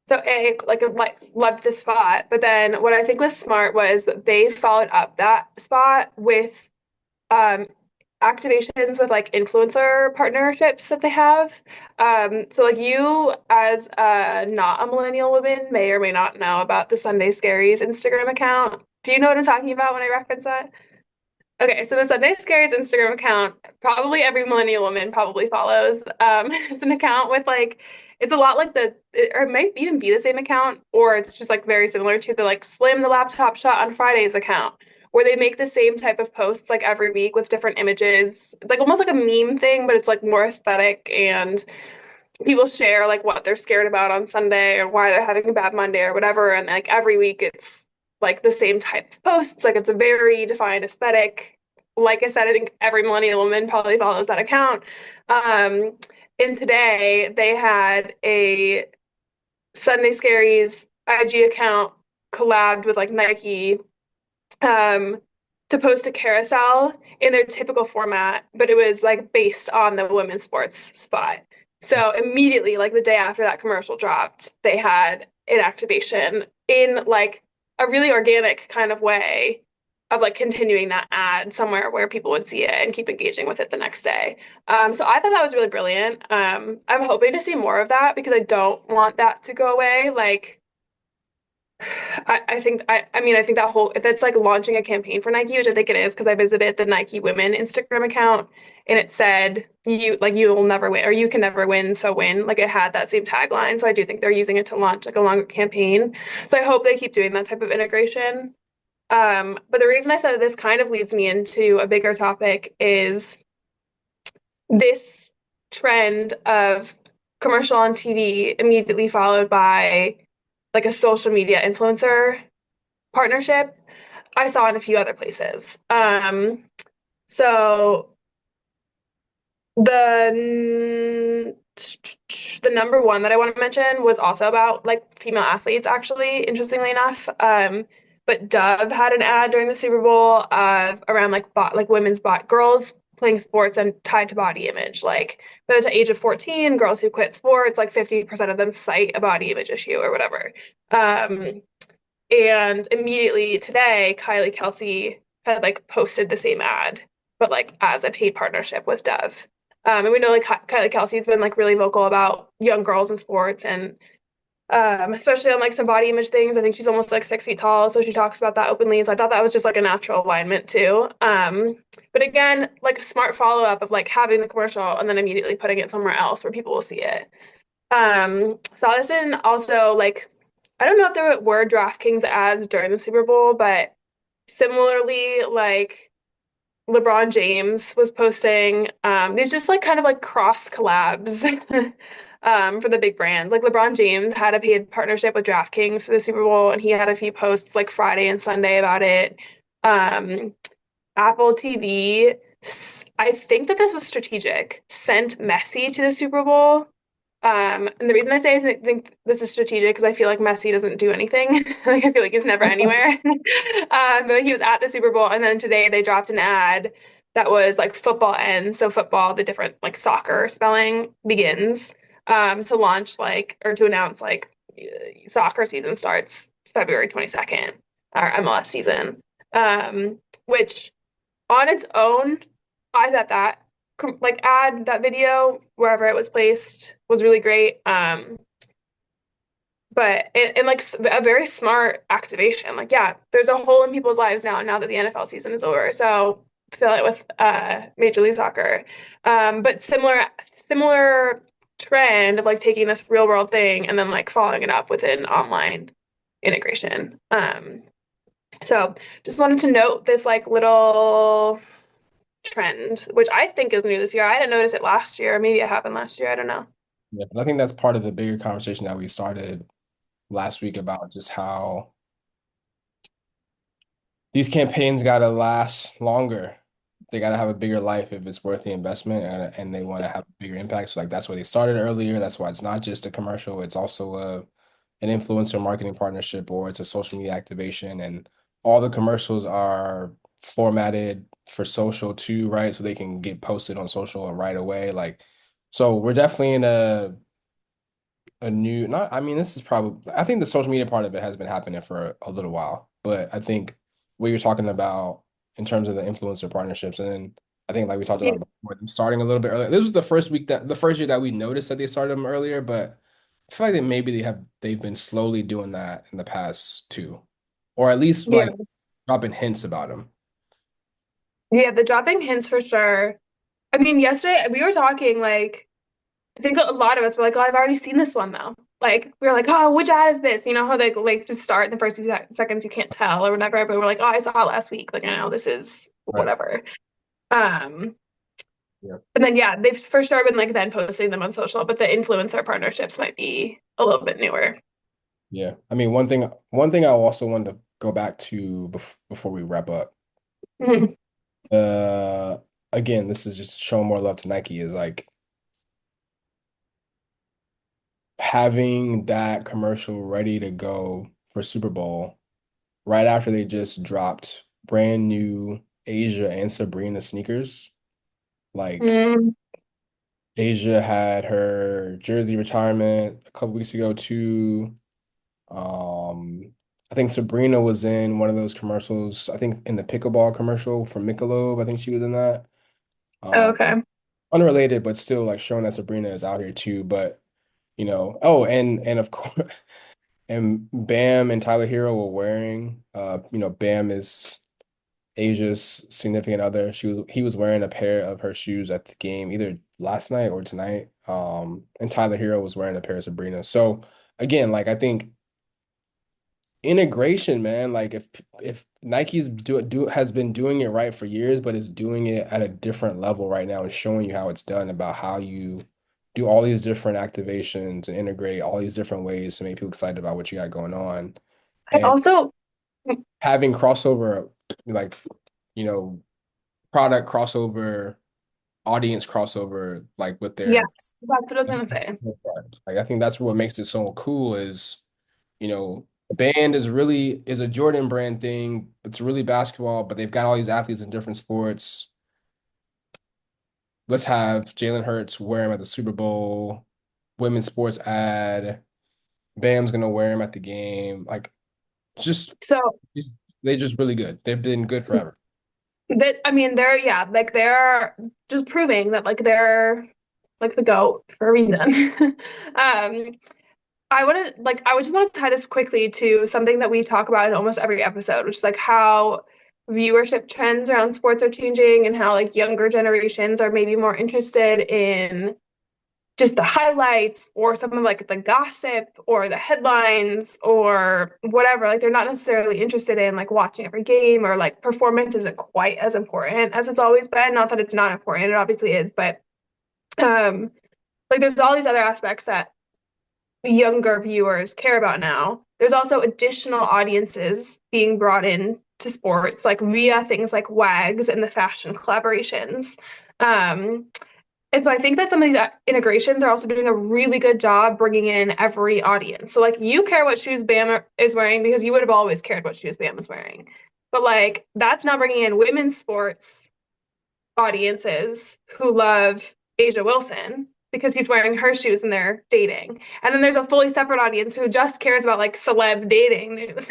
so like loved the spot, but then what I think was smart was they followed up that spot with um activations with like influencer partnerships that they have. So like you as not a millennial woman may or may not know about the Sunday Scaries Instagram account. Do you know what I'm talking about when I reference that? Okay, so the Sunday Scaries Instagram account, probably every millennial woman probably follows. It's an account with like, it's a lot like or it might even be the same account, or it's just like very similar to the like Slam the Laptop Shot on Fridays account, where they make the same type of posts like every week with different images. It's like almost like a meme thing, but it's like more aesthetic and people share like what they're scared about on Sunday or why they're having a bad Monday or whatever. And like every week it's like the same type of posts. Like it's a very defined aesthetic. Like I said, I think every millennial woman probably follows that account. Um, and today they had a Sunday Scaries IG account collabed with like Nike um, to post a carousel in their typical format, but it was like based on the women's sports spot. So immediately, like the day after that commercial dropped, they had an activation in like a really organic kind of way of like continuing that ad somewhere where people would see it and keep engaging with it the next day. So I thought that was really brilliant. I'm hoping to see more of that because I don't want that to go away. Like I think I mean I think that whole if that's like launching a campaign for Nike, which I think it is because I visited the Nike Women Instagram account and it said you will never win or you can never win, so win. Like it had that same tagline. So I do think they're using it to launch like a longer campaign. So I hope they keep doing that type of integration. But the reason I said this kind of leads me into a bigger topic is this trend of commercial on TV immediately followed by like a social media influencer partnership I saw in a few other places. So the the number one that I want to mention was also about like female athletes, actually, interestingly enough. But Dove had an ad during the Super Bowl of around like women's girls playing sports and tied to body image. Like by the age of 14, girls who quit sports, like 50% of them cite a body image issue or whatever. Um, and immediately today, Kylie Kelsey had like posted the same ad, but like as a paid partnership with Dove. And we know like Kylie Kelsey's been like really vocal about young girls in sports and especially on like some body image things. I think she's almost like 6 feet tall, so she talks about that openly. So I thought that was just like a natural alignment too. But again, like a smart follow-up of like having the commercial and then immediately putting it somewhere else where people will see it. Saw this in also like I don't know if there were DraftKings ads during the Super Bowl, but similarly, like LeBron James was posting these just like kind of like cross collabs for the big brands. Like LeBron James had a paid partnership with DraftKings for the Super Bowl, and he had a few posts like Friday and Sunday about it. Um, Apple TV, I think that this was strategic, sent Messi to the Super Bowl. And the reason I say think this is strategic because I feel like Messi doesn't do anything. Like I feel like he's never anywhere. But he was at the Super Bowl, and then today they dropped an ad that was like football ends. So football, the different like soccer spelling begins to launch like or to announce like soccer season starts February 22nd, our MLS season. Which on its own, I thought that like ad that video wherever it was placed was really great. But and like a very smart activation. Like, yeah, there's a hole in people's lives now that the NFL season is over. So fill it with Major League Soccer. But similar trend of like taking this real world thing and then like following it up with an online integration. So just wanted to note this like little trend, which I think is new this year. I didn't notice it last year. Maybe it happened last year. I don't know. Yeah, but I think that's part of the bigger conversation that we started last week about just how these campaigns gotta last longer. They gotta have a bigger life if it's worth the investment, and they want to have a bigger impact. So like that's why they started earlier. That's why it's not just a commercial, it's also an influencer marketing partnership, or it's a social media activation. And all the commercials are formatted for social too, right? So they can get posted on social right away. Like, so we're definitely in a new, not, I mean, this is probably, I think the social media part of it has been happening for a little while, but I think what you're talking about in terms of the influencer partnerships, and then I think like we talked Yeah. about before, them starting a little bit earlier. This was the first week that the first year that we noticed that they started them earlier, but I feel like that maybe they've been slowly doing that in the past too, or at least Yeah. like dropping hints about them. Yeah, the dropping hints for sure. I mean, yesterday we were talking like I think a lot of us were like, "Oh, I've already seen this one though." Like we were like, "Oh, which ad is this?" You know how they like to start in the first few seconds you can't tell or whatever. But we're like, "Oh, I saw it last week." Like I know this is Right. whatever. Um, Yeah. and then yeah, they've for sure been like then posting them on social, but the influencer partnerships might be a little bit newer. Yeah. I mean, one thing I also wanted to go back to before we wrap up. Mhm. Uh, Again, this is just showing more love to Nike is like having that commercial ready to go for Super Bowl right after they just dropped brand new Asia and Sabrina sneakers. Like Mm, Asia had her jersey retirement a couple weeks ago too. Um, I think Sabrina was in one of those commercials. I think in the pickleball commercial for Michelob. I think she was in that. Um, okay. Unrelated, but still like showing that Sabrina is out here too. But oh, and of course, and Bam and Tyler Hero were wearing, Bam is Asia's significant other. He was wearing a pair of her shoes at the game either last night or tonight. And Tyler Hero was wearing a pair of Sabrina. So again, like I think integration, man. Like if Nike's has been doing it right for years, but is doing it at a different level right now and showing you how it's done about how you do all these different activations and integrate all these different ways to make people excited about what you got going on. I And also having crossover, like, you know, product crossover, audience crossover, like with their yes, that's what I was gonna say. like I think that's what makes it so cool is band is a Jordan brand thing. It's really basketball, but they've got all these athletes in different sports. Let's have Jalen Hurts wear him at the Super Bowl, women's sports ad. Bam's gonna wear him at the game. Like, it's just So they're just really good. They've been good forever. that I mean they're yeah, like they're just proving that like they're like the GOAT for a reason. Um, I would just want to tie this quickly to something that we talk about in almost every episode, which is like how viewership trends around sports are changing and how like younger generations are maybe more interested in just the highlights or some of like the gossip or the headlines or whatever. Like they're not necessarily interested in like watching every game or like performance isn't quite as important as it's always been. Not that it's not important, it obviously is, but um like there's all these other aspects that younger viewers care about now. There's also additional audiences being brought in to sports, like via things like WAGs and the fashion collaborations. Um, and so I think that some of these integrations are also doing a really good job bringing in every audience. So like you care what shoes Bam is wearing because you would have always cared what shoes Bam is wearing. But like that's now bringing in women's sports audiences who love Asia Wilson because he's wearing her shoes and they're dating. And then there's a fully separate audience who just cares about like celeb dating news.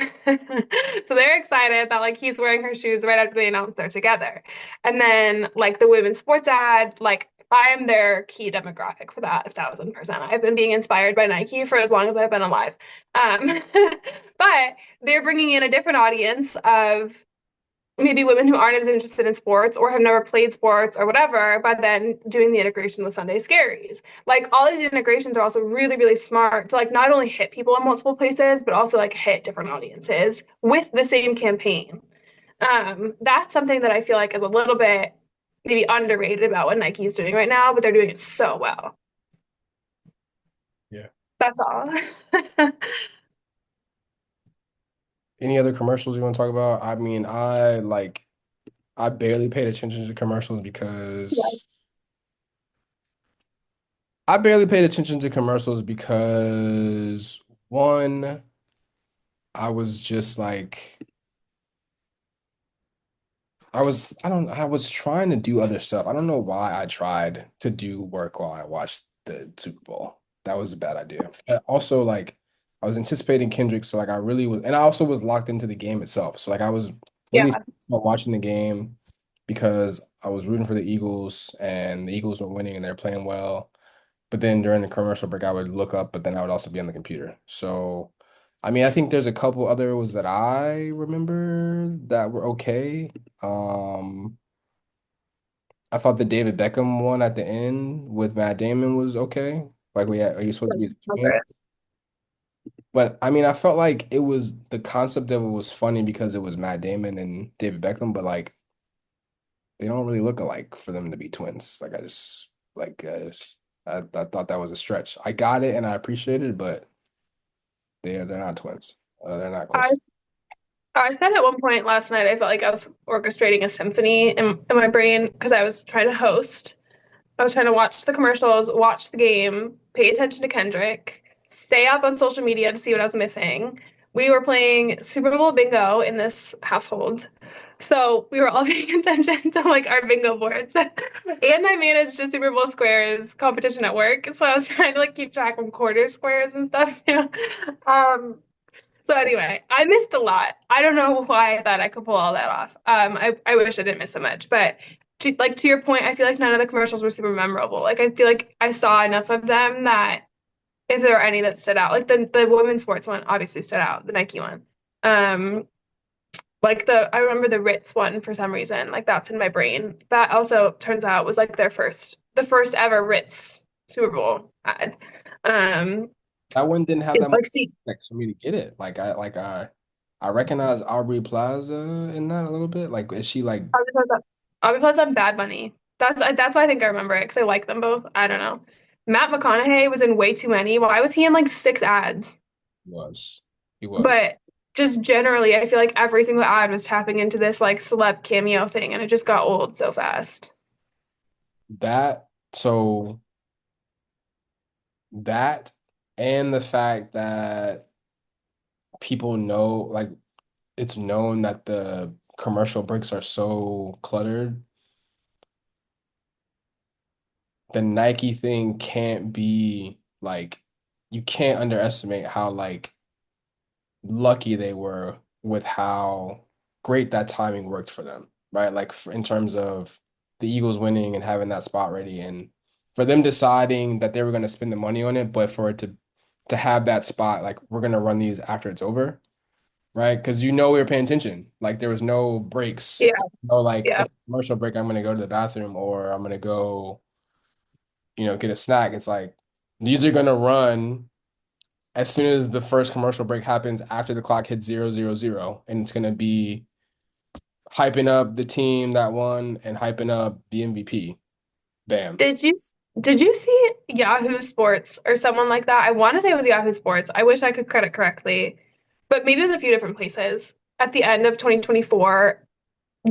So they're excited that like he's wearing her shoes right after they announce they're together. And then like the women's sports ad, like I am their key demographic for that 1,000%. I've been being inspired by Nike for as long as I've been alive. Um, but they're bringing in a different audience of maybe women who aren't as interested in sports or have never played sports or whatever, but then doing the integration with Sunday Scaries. Like all these integrations are also really, really smart to like not only hit people in multiple places, but also like hit different audiences with the same campaign. That's something that I feel like is a little bit maybe underrated about what Nike's doing right now, but they're doing it so well. Yeah. That's all. Any other commercials you want to talk about? I mean, I barely paid attention to commercials Yeah. one, I was just like I was trying to do other stuff. I don't know why I tried to do work while I watched the Super Bowl. That was a bad idea. And also, like, I was anticipating Kendrick, so like I really was, and I also was locked into the game itself. So like I was Yeah. really watching the game because I was rooting for the Eagles and the Eagles were winning and they're playing well. But then during the commercial break, I would look up, but then I would also be on the computer. So, I mean, I think there's a couple other ones that I remember that were okay. Um, I thought the David Beckham one at the end with Matt Damon was okay. Like we had, are you supposed to be the twin? But I mean, I felt like it was the concept of it was funny because it was Matt Damon and David Beckham, but like they don't really look alike for them to be twins. Like I just like I thought that was a stretch. I got it and I appreciated it, but they're not twins. They're not I close. I said at one point last night I felt like I was orchestrating a symphony in my brain because I was trying to host. I was trying to watch the commercials, watch the game, pay attention to Kendrick, stay up on social media to see what I was missing. We were playing Super Bowl bingo in this household. So we were all paying attention to like our bingo boards. And I managed a Super Bowl squares competition at work. So I was trying to like keep track of quarter squares and stuff too. Um, so anyway, I missed a lot. I don't know why I thought I could pull all that off. I wish I didn't miss so much, but to your point, I feel like none of the commercials were super memorable. Like I feel like I saw enough of them that if there were any that stood out, like the women's sports one obviously stood out, the Nike one. Um, like I remember the Ritz one for some reason, like that's in my brain. That also turns out was like the first ever Ritz Super Bowl ad. Um, That one didn't have that much like see, like for me to get it. I recognize Aubrey Plaza in that a little bit. Like is she like I'll be plus on Bad Bunny. That's why I think I remember it because I like them both. I don't know. Matt McConaughey was in way too many. Why was he in like six ads? was he was. But just generally, I feel like every single ad was tapping into this like celeb cameo thing, and it just got old so fast. That so that and the fact that people know like it's known that the commercial breaks are so cluttered, the Nike thing can't be like you can't underestimate how like lucky they were with how great that timing worked for them, right? Like in terms of the Eagles winning and having that spot ready and for them deciding that they were going to spend the money on it, but for it to have that spot, like we're going to run these after it's over, right? Because you know we were paying attention. Like there was no breaks. Yeah, No like, yeah. okay, commercial break, I'm going to go to the bathroom or I'm going to go, get a snack. It's like these are going to run as soon as the first commercial break happens after the clock hits 000, and it's gonna be hyping up the team that won and hyping up the MVP. Bam. Did you did you see Yahoo Sports or someone like that? I want to say it was Yahoo Sports. I wish I could credit correctly, but maybe it was a few different places. At the end of 2024,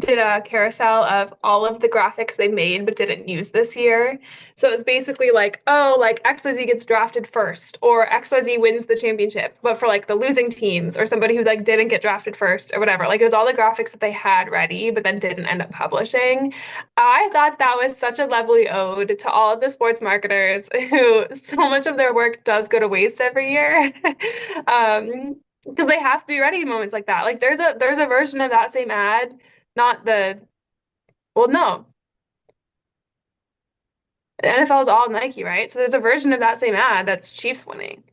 did a carousel of all of the graphics they made but didn't use this year. So it's basically like, oh, like XYZ gets drafted first, or XYZ wins the championship, but for like the losing teams or somebody who like didn't get drafted first or whatever. Like it was all the graphics that they had ready but then didn't end up publishing. I thought that was such a lovely ode to all of the sports marketers who so much of their work does go to waste every year. Because they have to be ready in moments like that. Like there's a version of that same ad, not the, well, no. The NFL is all Nike, right? So there's a version of that same ad that's Chiefs winning,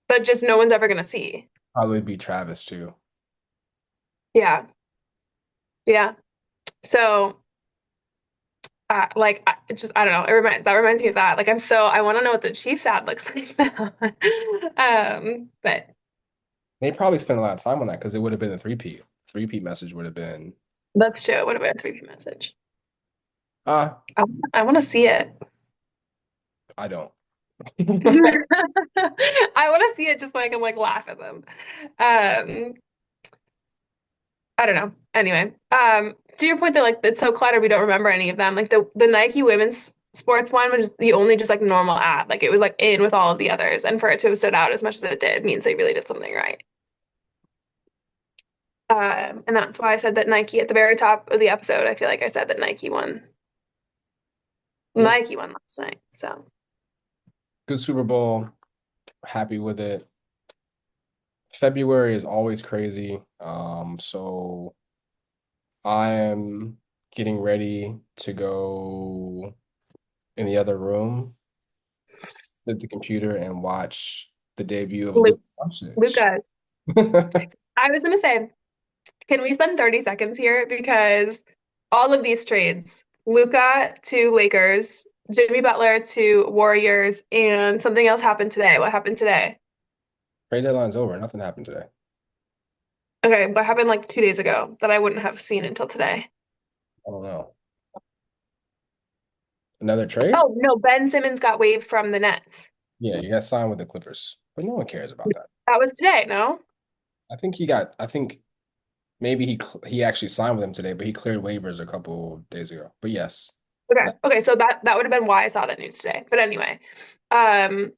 but just no one's ever gonna see. Probably be Travis too. Yeah. Yeah. So like I don't know. That reminds me of that. Like I want to know what the Chiefs ad looks like now. But They probably spent a lot of time on that because it would have been a three-peat. Three-peat message would have been, that's true. It would have been a 3P message. ah, I, I want to see it. I don't. I want to see it just so I can like laugh at them. Um, I don't know. Anyway, to your point that like it's so cluttered we don't remember any of them. Like the Nike women's sports one was the only just like normal ad. Like it was like in with all of the others, and for it to have stood out as much as it did means they really did something right. And that's why I said that Nike at the very top of the episode. I feel like I said that Nike won. Yeah. Nike won last night. So Good Super Bowl. Happy with it. February is always crazy. So I am getting ready to go in the other room at the computer and watch the debut of Luke, Luke Doncic. Luca, I was gonna say, can we spend 30 seconds here because all of these trades, Luca to Lakers, Jimmy Butler to Warriors, and something else happened today. What happened today? Trade deadline's over. Nothing happened today. Okay, what happened like 2 days ago that I wouldn't have seen until today? I don't know. Another trade? Oh no, Ben Simmons got waived from the Nets. Yeah, you got signed with the Clippers, but no one cares about that. That was today, no? I think maybe he actually signed with them today, but he cleared waivers a couple days ago. But yes, Okay. that Okay, so that would have been why I saw that news today. But anyway, um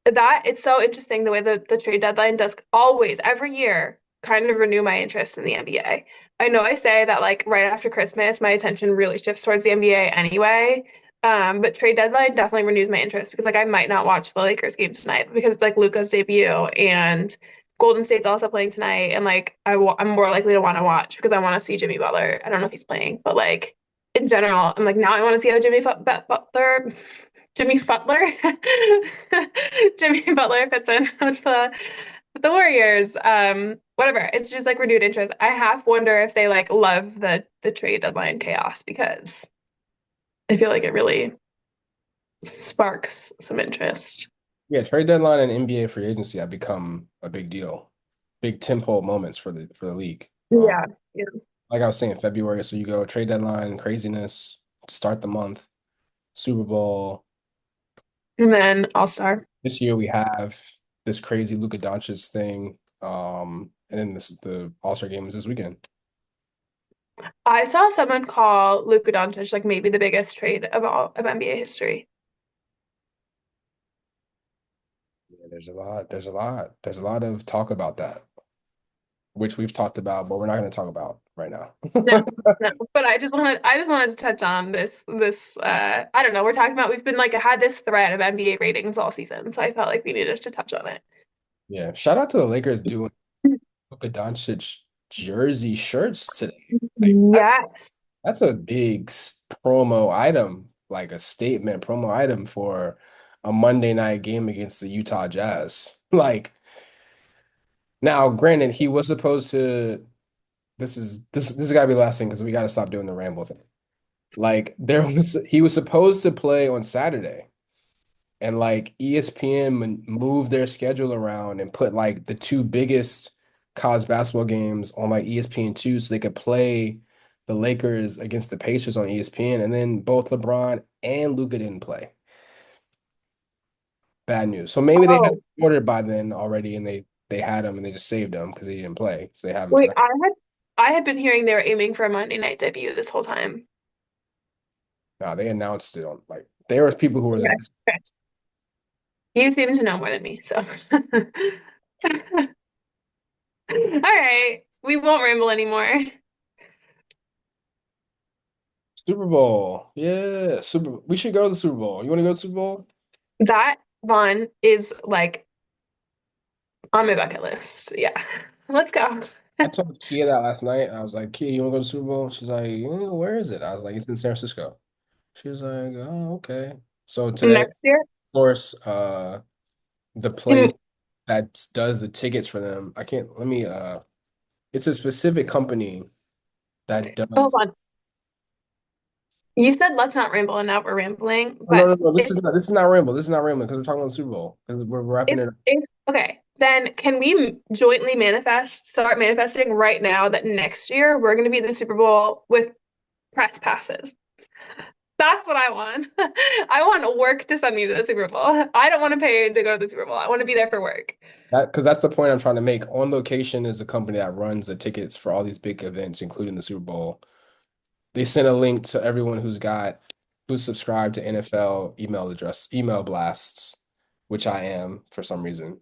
that it's so interesting the way the trade deadline does always every year kind of renew my interest in the NBA. I know I say that like right after Christmas my attention really shifts towards the NBA anyway. But trade deadline definitely renews my interest because like I might not watch the Lakers game tonight because it's like Luka's debut and Golden State's also playing tonight and like I'm more likely to want to watch because I want to see Jimmy Butler. I don't know if he's playing, but like in general, I'm like now I want to see how Butler Jimmy Butler. Jimmy Butler fits in with the Warriors. Whatever. It's just like renewed interest. I half wonder if they like love the trade deadline chaos because I feel like it really sparks some interest. yeah, trade deadline and NBA free agency have become a big deal, big tentpole moments for the league. Yeah. Yeah. Like I was saying, February, so you go trade deadline, craziness, start the month, Super Bowl. And then All-Star. This year we have this crazy Luka Doncic thing, and then the All-Star game is this weekend. I saw someone call Luka Doncic like maybe the biggest trade of all of NBA history. Yeah, there's a lot of talk about that, which we've talked about, but we're not going to talk about right now. No, no. But I just wanted to touch on this I don't know, we've been like had this thread of NBA ratings all season, so I felt like we needed to touch on it. Yeah, shout out to the Lakers doing Luka Doncic jersey shirts today. Like Yes. that's a big promo item, like a statement promo item for a Monday night game against the Utah Jazz. Like now, granted, he was supposed to. This is gotta be the last thing because we gotta stop doing the ramble thing. Like he was supposed to play on Saturday, and like ESPN moved their schedule around and put like the two biggest college basketball games on like ESPN2 so they could play the Lakers against the Pacers on ESPN, and then both LeBron and Luka didn't play. Bad news. So maybe they had Oh, ordered by then already, and they had him and they just saved him because he didn't play, so they have him wait, tonight. I had been hearing they were aiming for a Monday night debut this whole time. No, they announced it on like there was people who was Okay. like, Okay. You seem to know more than me, so. All right. We won't ramble anymore. Super Bowl. Yeah, Super. We should go to the Super Bowl. You want to go to the Super Bowl? That one is like on my bucket list. Yeah. Let's go. I told Kia that last night. I was like, Kia, you want to go to the Super Bowl? She's like, where is it? I was like, it's in San Francisco. She was like, oh, okay. So today, of Next year? course, the Can, place that does the tickets for them. I can't. Let me. It's a specific company that Hold does. on. You said let's not ramble, and now we're rambling. Oh, no, But no, no. if This is not Rambo. This is not Rambo because we're talking about the Super Bowl because we're wrapping if it up. if okay, then can we jointly start manifesting right now that next year we're going to be in the Super Bowl with press passes? That's what I want. I want work to send me to the Super Bowl. I don't want to pay to go to the Super Bowl. I want to be there for work. That because that's the point I'm trying to make. On Location is the company that runs the tickets for all these big events, including the Super Bowl. They sent a link to everyone who's subscribed to NFL email blasts, which I am for some reason.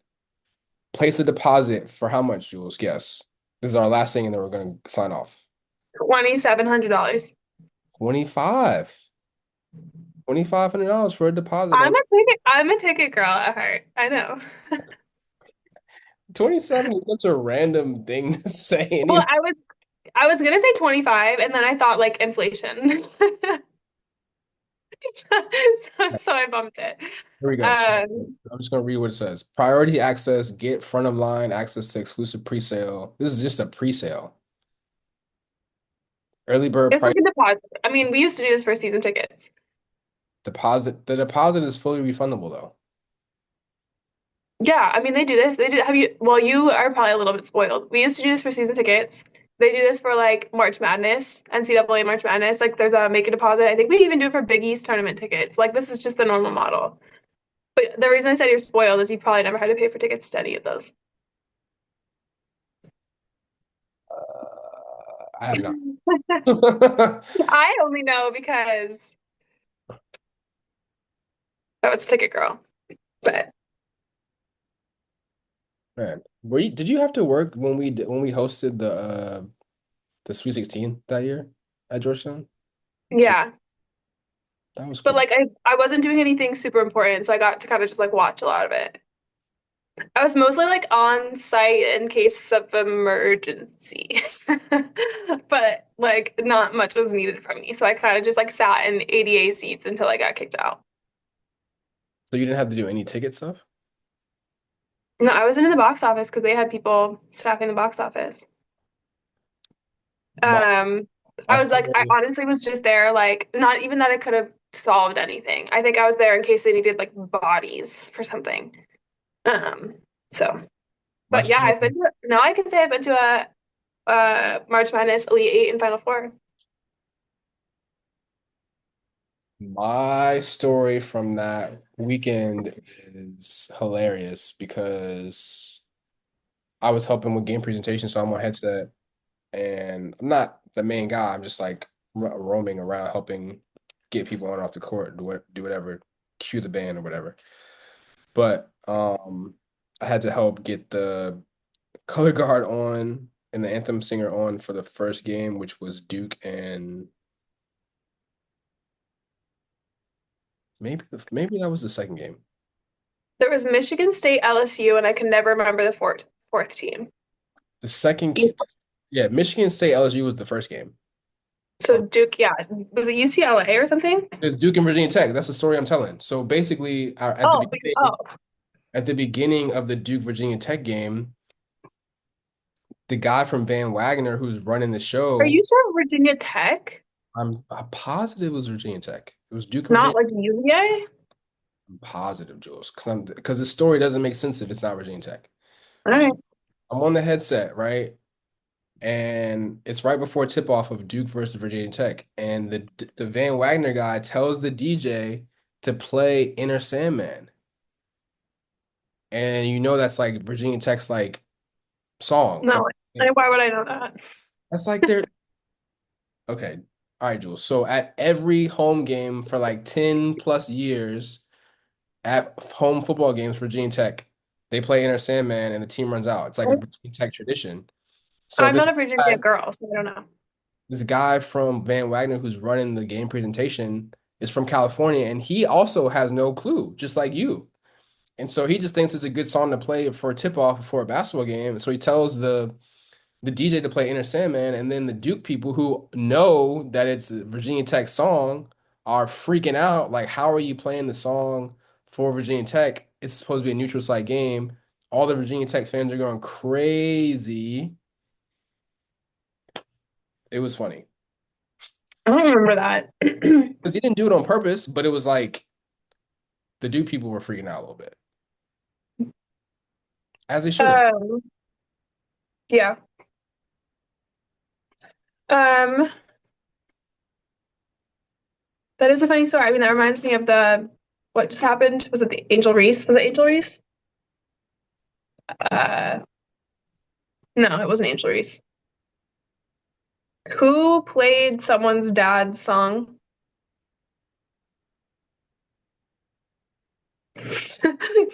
Place a deposit for how much, Jules? Yes. This is our last thing, and then we're going to sign off. $2,700. 25. $2,500 for a deposit I'm on a ticket. I'm a ticket girl at heart. I know. 27 is such a random thing to say. Well, Anyway, I was gonna say 25, and then I thought like inflation. So I bumped it. here we go. So Um, I'm just gonna read what it says. Priority access, get front of line access to exclusive pre-sale. This is just a pre-sale. Early bird it's like price a deposit. I mean, we used to do this for season tickets. deposit. The deposit is fully refundable though. Yeah, I mean they do this. They do. Have you? Well, you are probably a little bit spoiled. We used to do this for season tickets. They do this for like March Madness, NCAA March Madness. Like there's a make a deposit. I think we even do it for Big East tournament tickets. Like this is just the normal model. But the reason I said you're spoiled is you probably never had to pay for tickets to any of those. I have not. I only know because I was a ticket girl. But Man, did you have to work when we hosted the Sweet 16 that year at Georgetown? To, yeah. that was But cool. like I wasn't doing anything super important, so I got to kind of just like watch a lot of it. I was mostly like on site in case of emergency. But like not much was needed from me. So I kind of just like sat in ADA seats until I got kicked out. So you didn't have to do any ticket stuff? No, I wasn't in the box office because they had people staffing the box office. My Um, I my was like, I story, honestly was just there, like, not even that I could have solved anything. I think I was there in case they needed like bodies for something. Um, so, my but yeah, story, now I can say I've been to a March Madness Elite Eight and Final Four. my story from that weekend is hilarious because I was helping with game presentation, so I'm on headset, and I'm not the main guy. I'm just like roaming around helping get people on and off the court, do whatever, cue the band or whatever. But I had to help get the color guard on and the anthem singer on for the first game, which was Duke and maybe that was the second game. There was Michigan State, LSU, and I can never remember the fourth team. The second, yeah, Michigan State LSU was the first game. So Duke, yeah, was it UCLA or something? It's Duke and Virginia Tech. That's the story I'm telling. So basically, Oh, oh, at the beginning of the Duke Virginia Tech game, the guy from Van Wagner who's running the are you show, sure Virginia Tech, I'm positive it was Virginia Tech. It was Duke and not Virginia. like UVA? I'm positive, Jules, because the story doesn't make sense if it's not Virginia Tech. All So right. I'm on the headset, right? And it's right before tip off of Duke versus Virginia Tech. And the Van Wagner guy tells the DJ to play Inner Sandman. And you know that's like Virginia Tech's like song. No, why would I know that? That's like their okay. All right, Jules. So at every home game for like 10 plus years at home football games for Virginia Tech, they play Inner Sandman and the team runs out. It's like a Virginia Tech tradition. So I'm not a Virginia girl, so I don't know. this guy from Van Wagner who's running the game presentation is from California and he also has no clue, just like you. And so he just thinks it's a good song to play for a tip-off before a basketball game. So he tells the DJ to play Inner Sandman, and then the Duke people who know that it's a Virginia Tech song are freaking out. Like, how are you playing the song for Virginia Tech? It's supposed to be a neutral site game. All the Virginia Tech fans are going crazy. It was funny I don't remember that. because he didn't do it on purpose, but it was like the dude people were freaking out a little bit, as they should have. Um, yeah. Um, that is a funny story. I mean, that reminds me of the what just happened. Was it the Angel Reese? Was it Angel Reese? Uh, no, it wasn't Angel Reese. Who played someone's dad's song?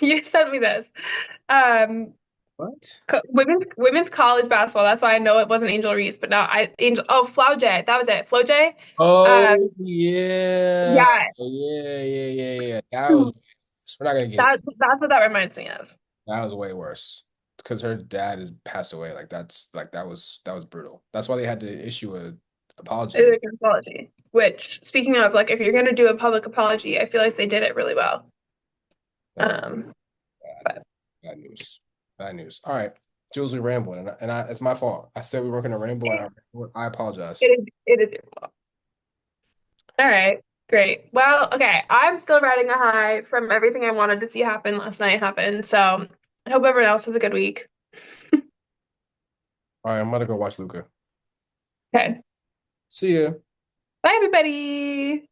You sent me this. Um, What? women's college basketball. That's why I know it wasn't Angel Reese, but now I Angel. Oh, Flau J. That was it. Flo J. Oh yeah, Yes. yeah. That was. We're not gonna get into That's what that reminds me of. that. Was way worse because her dad has passed away. That was brutal. That's why they had to issue a apology. It's an apology. Which, speaking of, like, if you're gonna do a public apology, I feel like they did it really well. That was Um, bad. but Bad news. Bad news. All right, Jules, we rambling, it's my fault. I said we weren't gonna ramble, and I apologize. it is your fault. All right, great. Well, okay, I'm still riding a high from everything I wanted to see happen last night happened. So I hope everyone else has a good week. All right, I'm gonna go watch Luca. Okay. See ya. Bye, everybody.